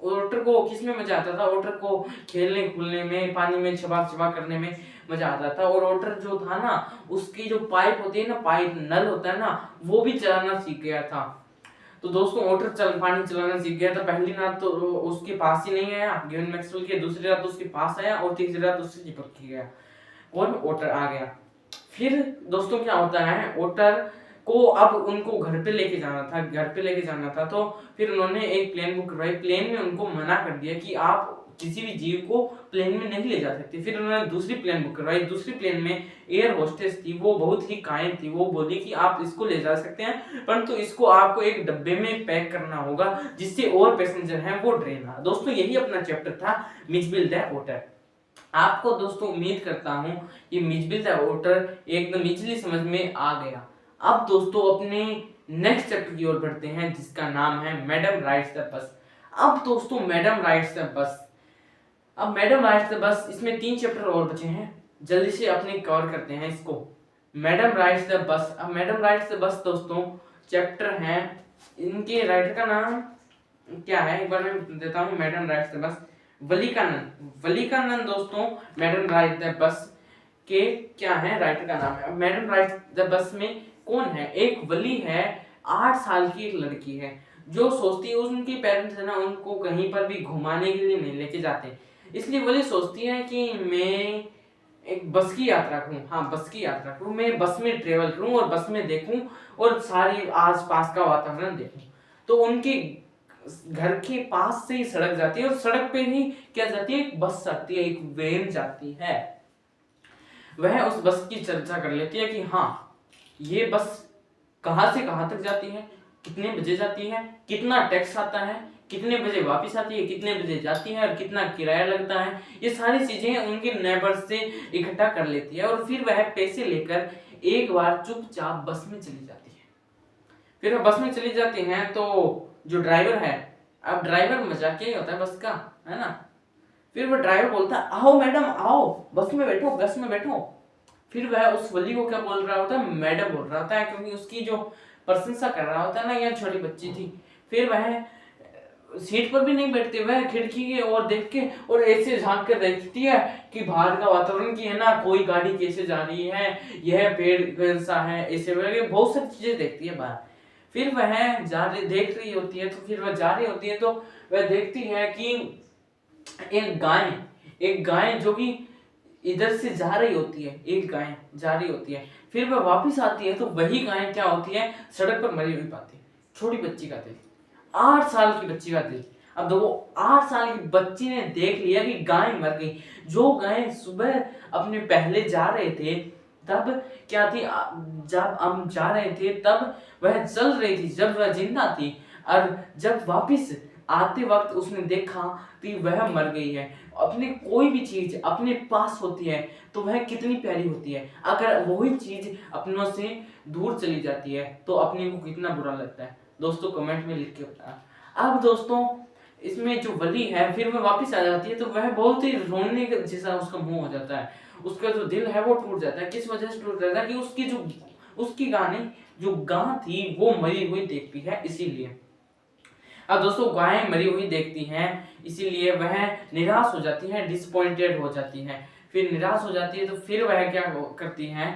S1: ओटर को किस में मजा आता था? ओटर को खेलने खुलने में, पानी में छबा करने में मजा आता था। और ओटर जो था ना, उसकी जो पाइप होती है ना, पाइप नल होता है ना, वो भी चलाना सीख गया था। तो दोस्तों ओटर पानी चलाना सीख गया था। पहली रात तो उसके पास ही नहीं आया गेविन मैक्सवेल के, दूसरी रात उसके पास आया, और तीसरी रात उससे चिपक गया। कौन? ओटर आ गया। फिर दोस्तों क्या होता है, ओटर को अब उनको घर पे लेके जाना था। तो फिर उन्होंने एक प्लेन बुक करवाई। प्लेन में उनको मना कर दिया कि आप किसी भी जीव को प्लेन में नहीं ले जा सकते। फिर उन्होंने दूसरी प्लेन बुक करवाई। दूसरी प्लेन में एयर होस्टेस थी, वो बहुत ही काइंड थी, वो बोली कि आप इसको ले जा सकते हैं, परंतु इसको आपको एक डब्बे में पैक करना होगा जिससे और पैसेंजर हैं वो डरे ना। दोस्तों यही अपना चैप्टर था मिजबिल द ओटर। आपको दोस्तों उम्मीद करता हूं कि मिजबिल द ओटर एकदम इजीली समझ में आ गया। अब दोस्तों अपने नेक्स्ट चैप्टर की ओर बढ़ते हैं जिसका नाम है मैडम राइड्स द बस। अब दोस्तों मैडम राइड्स द बस, इसमें 3 चैप्टर और बचे हैं, जल्दी से अपने कवर करते हैं इसको। मैडम राइड्स द बस। अब मैडम राइड्स द बस दोस्तों चैप्टर है, इनके राइटर का नाम क्या है एक बार मैं देता हूँ। मैडम राइड्स द बस, वलीकानंद दोस्तों मैडम राइड्स द बस के क्या है राइटर का नाम है। मैडम राइड्स द बस में कौन है? एक वली है, 8 साल की एक लड़की है, जो सोचती है, उनके पेरेंट्स है ना उनको कहीं पर भी घुमाने के लिए नहीं लेके जाते, इसलिए वली सोचती है कि मैं एक बस की यात्रा करूं, मैं बस में ट्रेवल करूं और बस में देखूं और सारी आसपास का वातावरण देखूं। तो उनके घर के पास से ही सड़क जाती है, और सड़क पे ही क्या जाती है? एक बस जाती है, एक वैन जाती है। वह उस बस की चर्चा कर लेती है कि हाँ ये बस कहां से कहां तक जाती है, कितने बजे जाती है, कितना टैक्स आता है, कितने बजे वापस आती है, कितने बजे जाती है, और कितना किराया लगता है। ये सारी चीजें उनके नेबर्स से इकट्ठा कर लेती है, और फिर वह पैसे लेकर एक बार चुपचाप बस में चली जाती है। फिर वह बस में चली जाती हैं, तो जो ड्राइवर है अब ड्राइवर मजाकिया ही होता है बस का, है ना। फिर वो ड्राइवर बोलता है आओ मैडम आओ, बस में बैठो, बस में बैठो। फिर वह उस वली को क्या बोल रहा होता है, मैडम बोल रहा होता है, क्योंकि उसकी जो प्रशंसा कर रहा होता है ना, यह छोटी बच्ची थी। फिर वह सीट पर भी नहीं बैठते, वह खिड़की के और देख के और ऐसे झांक कर देखती है कि बाहर का वातावरण की है ना, कोई गाड़ी कैसे जा रही है, यह पेड़ कैसा है, ऐसे वगैरह बहुत सारी चीजें देखती है बाहर। फिर वह देख रही होती है, तो फिर वह जा रही होती है, तो वह देखती है कि एक गाय जो कि इधर से जा रही होती है, एक गाय जा रही होती है। फिर वह वापस आती है, तो वही गाय क्या होती है, सड़क पर मरी हुई पाती है। छोटी बच्ची का दिल, 8 साल की बच्ची का दिल। अब देखो 8 साल की बच्ची ने देख लिया कि गाय मर गई। जो गाय सुबह अपने पहले जा रहे थे तब क्या थी, जब हम जा रहे थे तब वह चल रही थी, जब वह जिंदा थी, और जब वापिस आते वक्त उसने देखा कि वह मर गई है। अपने कोई भी चीज अपने पास होती है तो वह कितनी प्यारी होती है, अगर वही चीज अपनों से दूर चली जाती है तो अपने को कितना बुरा लगता है। दोस्तों कमेंट में लिख के बताना। अब दोस्तों इसमें जो वली है फिर वह वापस आ जाती है, तो वह बहुत ही रोने के जैसा उसका मुंह हो जाता है, उसका जो दिल है वो टूट जाता है। किस वजह से टूट जाता है कि उसकी गाने जो गां थी वो मरी हुई देखती है, इसीलिए। अब दोस्तों गायें मरी हुई देखती हैं, इसीलिए वह निराश हो जाती है, डिसअपॉइंटेड हो जाती है। फिर निराश हो जाती है तो फिर वह क्या करती है,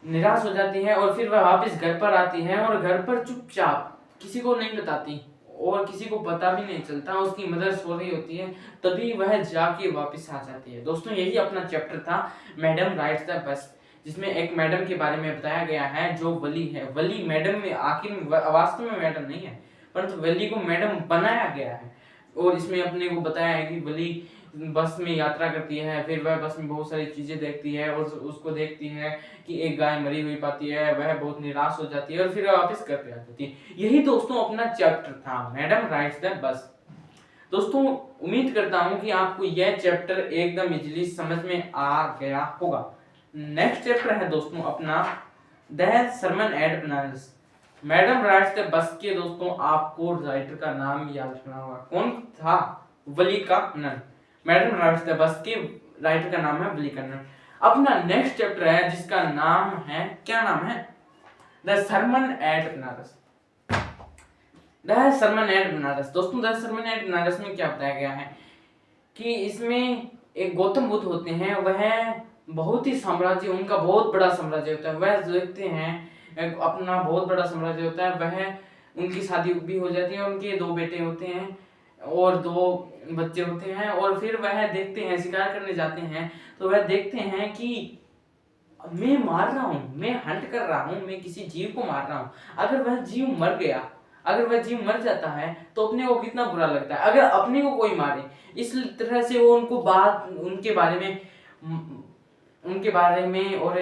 S1: निराश हो जाती है और फिर वह वापस घर पर आती है और घर पर चुपचाप किसी को नहीं बताती और किसी को पता भी नहीं चलता, उसकी मदर सो रही होती है, तभी वह जाके वापस आ जाती है। दोस्तों यही अपना चैप्टर था मैडम राइड्स द बस, जिसमें एक मैडम के बारे में बताया गया है जो वली है। वली मैडम में आखिर में वास्तव में मैडम नहीं है, परंतु वली को मैडम बनाया गया है। और इसमें अपने को बताया है कि वली बस में यात्रा करती है, फिर वह बस में बहुत सारी चीजें देखती है और उसको देखती है कि एक गाय मरी हुई पाती है, वह बहुत निराश हो जाती है और फिर वापस घर पे आ जाती है। यही दोस्तों अपना चैप्टर था मैडम राइड्स द बस। दोस्तों उम्मीद करता हूँ कि आपको यह चैप्टर एकदम इजीली समझ में आ गया होगा। नेक्स्ट चैप्टर है दोस्तों अपना the sermon at Banaras. Madam rides the bus के दोस्तों आपको राइटर का नाम याद रखना होगा, कौन था, वली का none. Madam rides the bus के राइटर का नाम है वली का नन। अपना नेक्स्ट चैप्टर है जिसका नाम है, क्या नाम है, the sermon at Banaras. The sermon at Banaras. दोस्तों द सरमन एट बनारस में क्या बताया गया है कि इसमें एक गौतम बुद्ध होते हैं, वह बहुत ही साम्राज्य, उनका बहुत बड़ा साम्राज्य होता है। वह देखते हैं अपना बहुत बड़ा साम्राज्य होता है, वह उनकी शादी भी हो जाती है, उनके 2 बेटे होते हैं और 2 बच्चे होते हैं। और फिर वह देखते हैं, शिकार करने जाते हैं, तो वह देखते हैं कि मैं मार रहा हूँ, मैं हंट कर रहा हूँ, मैं किसी जीव को मार रहा हूँ। अगर वह जीव मर गया, अगर वह जीव मर जाता है तो अपने को कितना बुरा लगता है, अगर अपने को कोई मारे। इस तरह से वो उनके बारे में और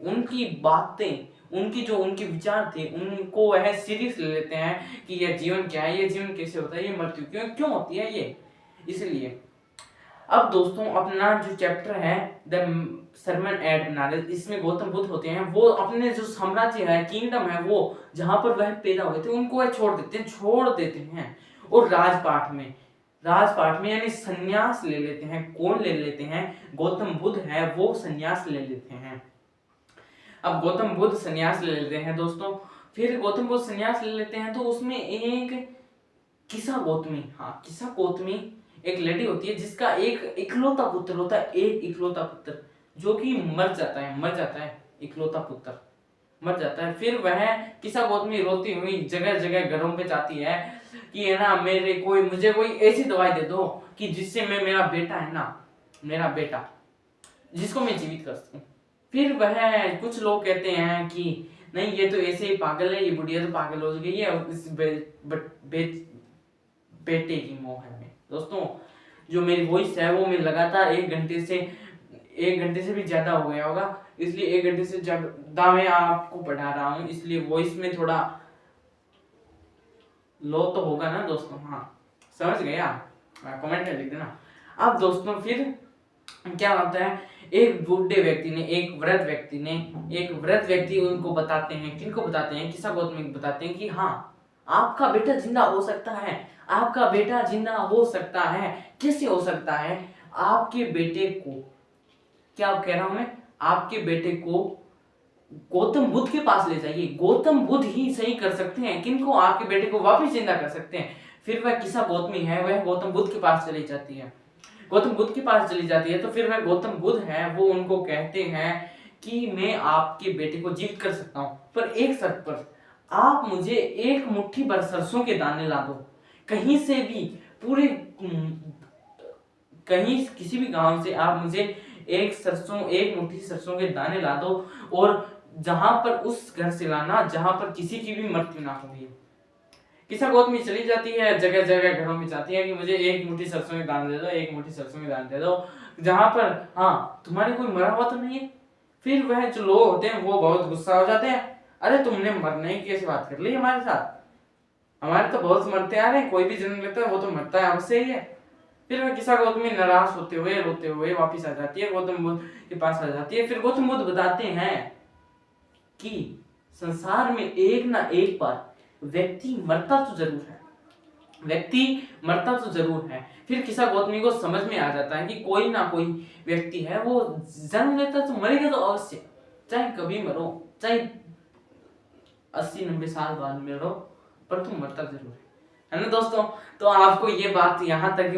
S1: उनकी बातें, उनके विचार थे, उनको वह सीरियस ले लेते हैं कि यह जीवन क्या है, ये जीवन कैसे होता है, ये मृत्यु क्यों होती है, ये इसलिए। अब दोस्तों अपना जो चैप्टर है द सरमन एट बनारस, इसमें गौतम बुद्ध होते हैं, वो अपने जो साम्राज्य है, किंगडम है, वो जहां पर वह पैदा हुए थे उनको वह छोड़ देते हैं और राजपाट में यानी संन्यास ले लेते हैं। कौन ले लेते हैं, गौतम बुद्ध है वो संन्यास ले लेते हैं। अब गौतम बुद्ध संन्यास ले लेते हैं दोस्तों, फिर गौतम बुद्ध संन्यास ले लेते हैं तो उसमें एक किसा गौतमी एक लेडी होती है जिसका एक इकलौता पुत्र होता है, एक इकलौता पुत्र जो कि मर जाता है, इकलौता पुत्र मर जाता है। फिर वह किसा गौतमी रोती हुई जगह जगह घरों पे जाती है कि है ना, मुझे कोई ऐसी दवाई दे दो कि जिससे मैं मेरा बेटा जिसको मैं जीवित कर सकूं। फिर वह कुछ लोग कहते हैं कि नहीं, ये तो ऐसे ही पागल है, ये बुढ़िया तो पागल हो गई है, इस बेटे की मोह है में। दोस्तों जो मेरी वॉइस है वो मैं लगातार 1 घंटे से भी ज्यादा हो गया होगा, इसलिए 1 घंटे से ज्यादा मैं आपको पढ़ा रहा हूँ, इसलिए वॉइस में थोड़ा लो तो होगा ना दोस्तों। हाँ समझ गए आप, कमेंट में लिख देना। अब दोस्तों फिर क्या होता है, एक बूढ़े व्यक्ति ने, एक वृद्ध व्यक्ति उनको बताते हैं, किनको बताते हैं, किसा गौतमी बताते हैं कि हाँ आपका बेटा जिंदा हो सकता है, आपका बेटा जिंदा हो सकता है। कैसे हो सकता है? आपके बेटे को, क्या कह रहा हूं मैं, आपके बेटे को गौतम बुद्ध के पास ले जाइए, गौतम बुद्ध ही सही कर सकते हैं। किनको? आपके बेटे को वापस जिंदा कर सकते हैं। फिर वह किसा गौतमी है, वह गौतम बुद्ध के पास चली जाती है, गौतम बुद्ध के पास चली जाती है। तो फिर वह गौतम बुद्ध है, वो उनको कहते हैं कि मैं आपके बेटे को जीवित कर सकता हूं, पर एक शर्त पर, आप मुझे एक मुट्ठी भर सरसों के दाने ला दो, कहीं से भी, पूरे कहीं किसी भी गांव से आप मुझे एक मुट्ठी सरसों के दाने ला दो, और जहां पर, उस घर से लाना जहां पर किसी की भी मृत्यु ना हुई। किसा गौतमी चली जाती है, जगह जगह घरों में जाती है कि मुझे एक मुट्ठी सरसों के दाने दे दो, एक मुट्ठी सरसों के दाने दे दो, जहां पर हाँ तुम्हारे कोई मरा हुआ तो नहीं है। फिर वह जो लोग होते हैं वो बहुत गुस्सा हो जाते हैं, अरे तुमने मरने की कैसी बात कर ली हमारे साथ, हमारे तो बहुत मरते आ रहे हैं, कोई भी जन्म लेता है वो तो मरता है, अवश्य ही है। फिर वह किसा गौतमी नाराज होते हुए, रोते हुए वापिस आ जाती है, गौतम बुद्ध के पास आ जाती है। फिर गौतम बुद्ध बताते हैं कि संसार में एक ना एक बार व्यक्ति मरता तो जरूर है, व्यक्ति मरता तो जरूर है। फिर किसा गौतमी को समझ में आ जाता है कि कोई ना कोई व्यक्ति है, वो जन्म लेता तो मरेगा तो अवश्य, चाहे कभी मरो, चाहे 80-90 साल बाद मरो, पर तुम मरता जरूर है ना दोस्तों। तो आपको ये बात यहाँ तक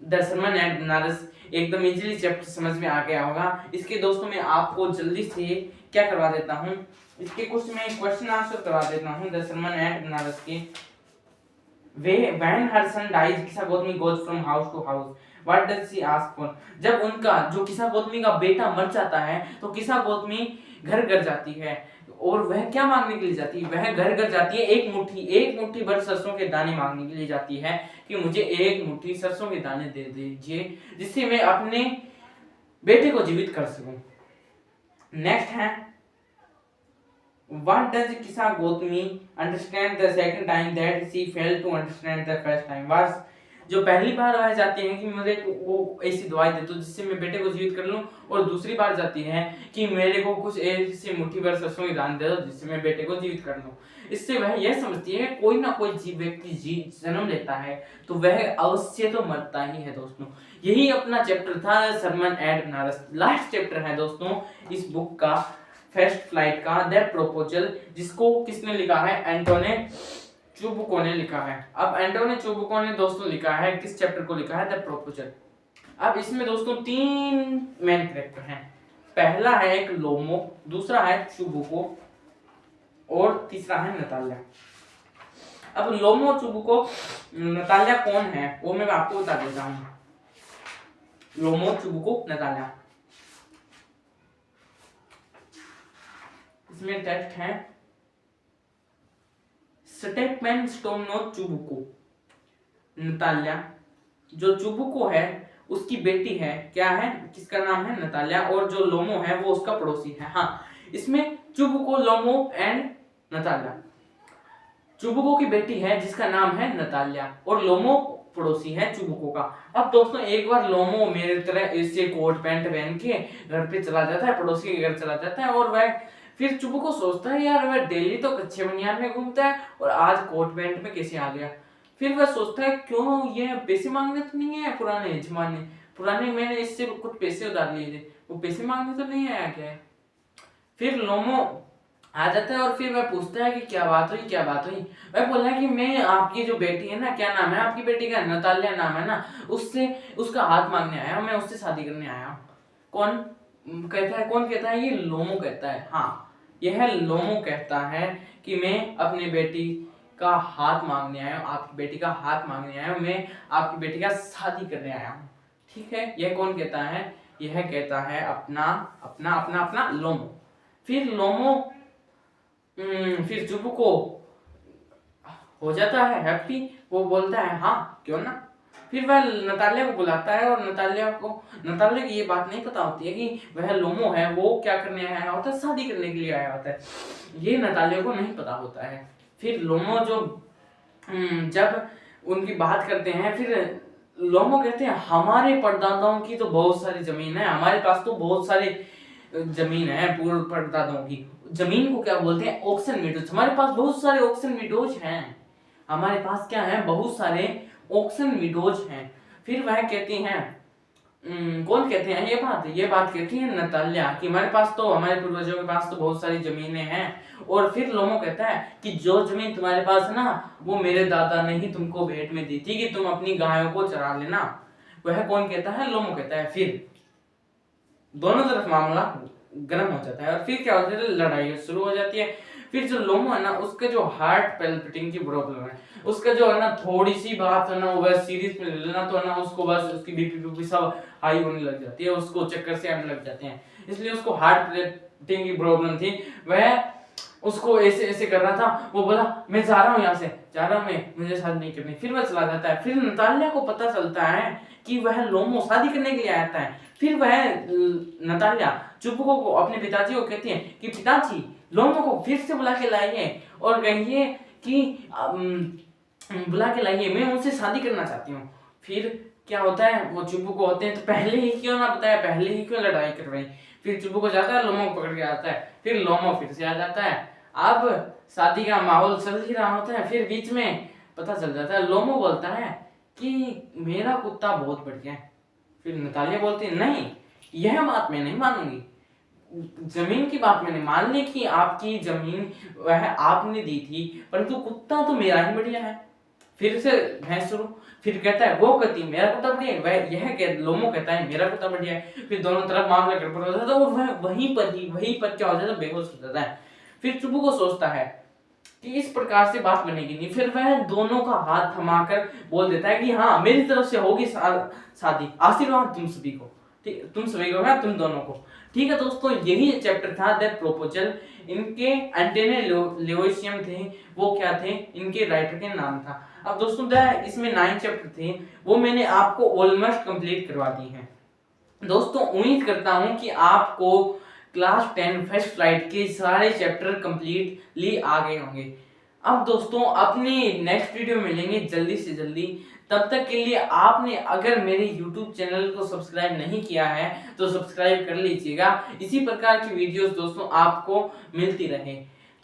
S1: द सरमन एट बनारस एकदम इजीली चैप्टर समझ में आ गया होगा। इसके दोस्तों मैं आपको जल्दी से क्या करवा देता हूँ, इसके कुछ मैं क्वेश्चन आंसर करवा देता हूँ द सरमन एट बनारस के। When her son dies, किसा Gautami goes from house to house. What does she ask for? जब उनका जो किसा गौतमी का बेटा मर जाता है तो किसा गौतमी घर घर जाती है, और वह क्या मांगने के लिए जाती है? वह घर घर जाती है, एक मुट्ठी भर सरसों के दाने मांगने के लिए जाती है कि मुझे एक मुट्ठी सरसों के दाने दे दीजिए, जिससे मैं अपने बेटे को जीवित कर सकूं। नेक्स्ट है, what does किसा Gautami understand the second time that she failed to understand the first time? was जो पहली बार वह जाती है कि मुझे वो ऐसी दवाई दे दो जिससे मैं बेटे को जीवित कर लूं, और दूसरी बार जाती है कि मेरे को कुछ ऐसी मुट्ठी भर सरसों की दान दे दो जिससे मैं बेटे को जीवित कर लूं। इससे वह यह समझती है कोई ना कोई जीव व्यक्ति जन्म लेता है तो वह अवश्य तो मरता ही है दोस्तों। यही अपना चैप्टर था sermon at Banaras. Last chapter है दोस्तों इस बुक का, फर्स्ट फ्लाइट का, द प्रोपोजल, जिसको किसने लिखा है? एंटोने चुबुको ने लिखा है। अब एंटोने चुबुको ने दोस्तों लिखा है, किस चैप्टर को लिखा है? The proposal. अब इसमें दोस्तों 3 मेन कैरेक्टर हैं। पहला है एक लोमो, दूसरा है चुबुको, और तीसरा है नताल्या। अब लोमो, चुबुको, नताल्या कौन है वो मैं आपको बता देता हूँ। लोमो, चुबुको, नताल्या, इसमें टेक्स्ट है स्टेपमैन स्टोमनो चुबुको। नताल्या, जो चुबुको है उसकी बेटी है, क्या है, किसका नाम है? नताल्या, और जो लोमो है वो उसका पड़ोसी है। हाँ, इसमें चुबुको, लोमो एंड नताल्या। चुबुको की बेटी है जिसका नाम है नताल्या, और लोमो पड़ोसी है चुबुको का। अब दोस्तों एक बार लोमो मेरे तरह ऐसे कोट पैंट पहन के घर पे चला जाता है, पड़ोसी के घर चला जाता है, और वह फिर चुबुको सोचता है यार वह डेली तो कच्चे बनियान में घूमता है और आज कोट पैंट में कैसे आ गया। फिर वह सोचता है क्यों ये पैसे मांगने तो नहीं है पुराने जमाने, मैंने इससे कुछ पैसे उधार लिए थे, वो पैसे मांगने तो नहीं आया क्या है। फिर लोमो आ जाता है और फिर वह पूछता है कि क्या बात हुई। वह बोला है कि मैं आपकी जो बेटी है ना, क्या नाम है आपकी बेटी का? नताल्या नाम है ना, उससे उसका हाथ मांगने आया हूं, मैं उससे शादी करने आया हूँ। कौन कहता है? ये लोमो कहता है। हाँ, यह लोमो कहता है कि मैं अपने बेटी का हाथ मांगने आया हूँ, आपकी बेटी का हाथ मांगने आया हूँ, मैं आपकी बेटी का शादी करने आया हूँ। ठीक है, यह कौन कहता है? यह कहता है अपना लोमो। फिर चुबुको हो जाता है हैप्पी, वो बोलता है हाँ क्यों ना। फिर वह नताल्या को बुलाता है, और नताल्या की ये बात नहीं पता होती है कि वह लोमो है वो क्या करने आया होता है? शादी करने के लिए आया होता है, ये नताल्या को नहीं पता होता है। फिर लोमो जब उनकी बात करते हैं, फिर लोमो कहते हैं हमारे परदादाओं की तो बहुत सारी जमीन है, हमारे पास तो बहुत सारे जमीन है पूर्व परदादाओं की, जमीन को क्या बोलते हैं? Oxen Meadows. हमारे पास बहुत सारे ऑक्सन मीडोज हैं, हमारे पास क्या है? बहुत सारे ऑक्सन मीडोज हैं। फिर वह कहती हैं कौन कहते हैं ये बात कहती है नताल्या कि हमारे पास तो, हमारे पूर्वजों के पास तो बहुत सारी जमीनें हैं। और फिर लोमो कहता है कि जो जमीन तुम्हारे पास है ना, वो मेरे दादा ने ही तुमको भेंट में दी थी कि तुम अपनी गायों को चरा लेना। वह कौन कहता है? लोमो कहता है। फिर दोनों तरफ मामला गर्म हो जाता है और फिर क्या होता है? लड़ाई शुरू हो जाती है। फिर जो लोमो है ना, उसका जो हार्ट पैल्पिटिंग की प्रॉब्लम है, उसका जो है ना थोड़ी सी बात है ना, वो सीरीज में ले लेना तो है ना, उसको बस उसकी बीपी सब हाई होने लग जाती है, उसको चक्कर से आने लग जाते हैं। इसलिए उसको हार्ट पैल्पिटिंग की प्रॉब्लम थी। वह उसको ऐसे ऐसे कर रहा था, वो बोला मैं जा रहा हूँ यहाँ से, जा रहा हूँ मैं, मुझे शादी नहीं करनी। फिर वह चला जाता है। फिर नताल्या को पता चलता है कि वह लोमो शादी करने के लिए आता है। फिर वह नताल्या चुबुको को, अपने पिताजी को कहती है कि पिताजी लोमो को फिर से बुला के लाइए और कहिए कि बुला के लाइए, मैं उनसे शादी करना चाहती हूँ। फिर क्या होता है? वो चुबुको होते हैं तो पहले ही क्यों ना बताया, पहले ही क्यों लड़ाई करवाई। फिर चुबुको जाता है, लोमो को पकड़ के आता है। फिर लोमो फिर से आ जाता है। अब शादी का माहौल चल ही रहा होता है। फिर बीच में पता चल जाता है, लोमो बोलता है कि मेरा कुत्ता बहुत बढ़िया है। फिर नताल्या बोलती है नहीं, यह बात मैं नहीं मानूंगी, जमीन की बात मैंने मान ली कि आपकी जमीन वह आपने दी थी, परंतु कुत्ता तो मेरा ही बढ़िया है। फिर से भैंस शुरू। फिर कहता है वो कहती मेरा कुत्ता बढ़िया है, वह यह लोमो कहता है मेरा कुत्ता बढ़िया है। फिर दोनों तरफ मामला गड़बड़ हो जाता है और वह वहीं पर क्या हो जाता है? बेहोश हो जाता है। फिर चुबुको सोचता है कि इस प्रकार से बात बनेगी नहीं। फिर वह दोनों का हाथ थमाकर बोल देता है कि हाँ, मेरी तरफ से होगी शादी, आशीर्वाद तुम सभी को, ठीक, तुम सभी को, तुम दोनों को। ठीक है दोस्तों, यही चैप्टर था द प्रोपोजल। इनके एंटेने लेवोसियम थे, वो क्या थे? इनके राइटर के नाम था। अब दोस्तों इसमें 9 चैप्टर थे, वो मैंने आपको ऑलमोस्ट कंप्लीट करवा दी हैं। दोस्तों उम्मीद करता हूं कि आपको क्लास 10 फर्स्ट फ्लाइट के सारे चैप्टर कंप्लीटली आ गए होंगे। अब दोस्तों अपनी नेक्स्ट वीडियो में मिलेंगे जल्दी से जल्दी। तब तक के लिए आपने अगर मेरे YouTube चैनल को सब्सक्राइब नहीं किया है तो सब्सक्राइब कर लीजिएगा। इसी प्रकार की वीडियोस दोस्तों आपको मिलती रहे।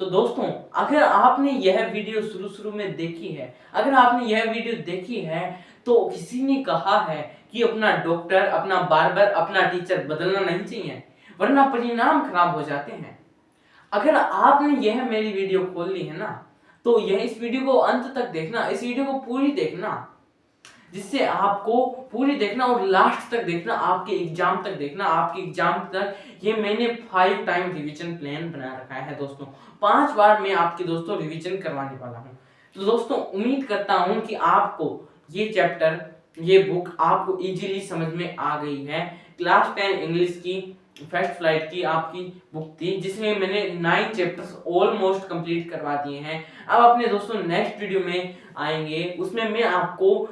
S1: तो दोस्तों अगर आपने यह वीडियो शुरू में देखी है, अगर आपने यह वीडियो देखी है तो किसी ने कहा है कि अपना डॉक्टर, अपना बार्बर, अपना टीचर बदलना नहीं चाहिए, वरना परिणाम खराब हो जाते हैं। अगर आपने यह मेरी वीडियो खोल ली है ना, तो यह इस वीडियो को अंत तक देखना, इस वीडियो को पूरी देखना, जिससे आपको पूरी देखना और लास्ट तक देखना, आपके एग्जाम तक देखना। आपके एग्जाम तक ये मैंने 5 टाइम रिवीजन प्लान बना रखा है दोस्तों। 5 बार मैं आपके दोस्तों रिवीजन करवाने वाला हूँ। तो दोस्तों उम्मीद करता हूँ कि आपको ये चैप्टर, ये बुक आपको इजीली समझ में आ गई है। क्लास 10 इंग्लिश की फर्स्ट फ्लाइट की आपकी बुक थी, जिसमें मैंने 9 चैप्टर्स ऑलमोस्ट कंप्लीट करवा दिए हैं। अब अपने दोस्तों नेक्स्ट वीडियो में आएंगे, उसमें मैं आपको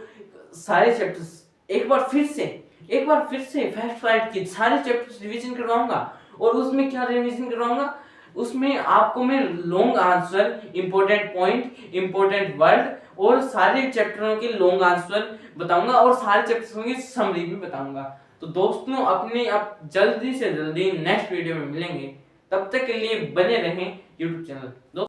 S1: सारे चैप्टर्स एक बार फिर से फर्स्ट फ्लाइट के सारे चैप्टर्स रिवीजन करवाऊंगा। और उसमें क्या रिवीजन करवाऊंगा? उसमें आपको मैं long answer, important point, important word और सारे चैप्टरों के लॉन्ग आंसर बताऊंगा और सारे चैप्टरों की समरी भी बताऊंगा। तो दोस्तों अपने आप जल्दी से जल्दी नेक्स्ट वीडियो में मिलेंगे। तब तक के लिए बने रहें YouTube चैनल।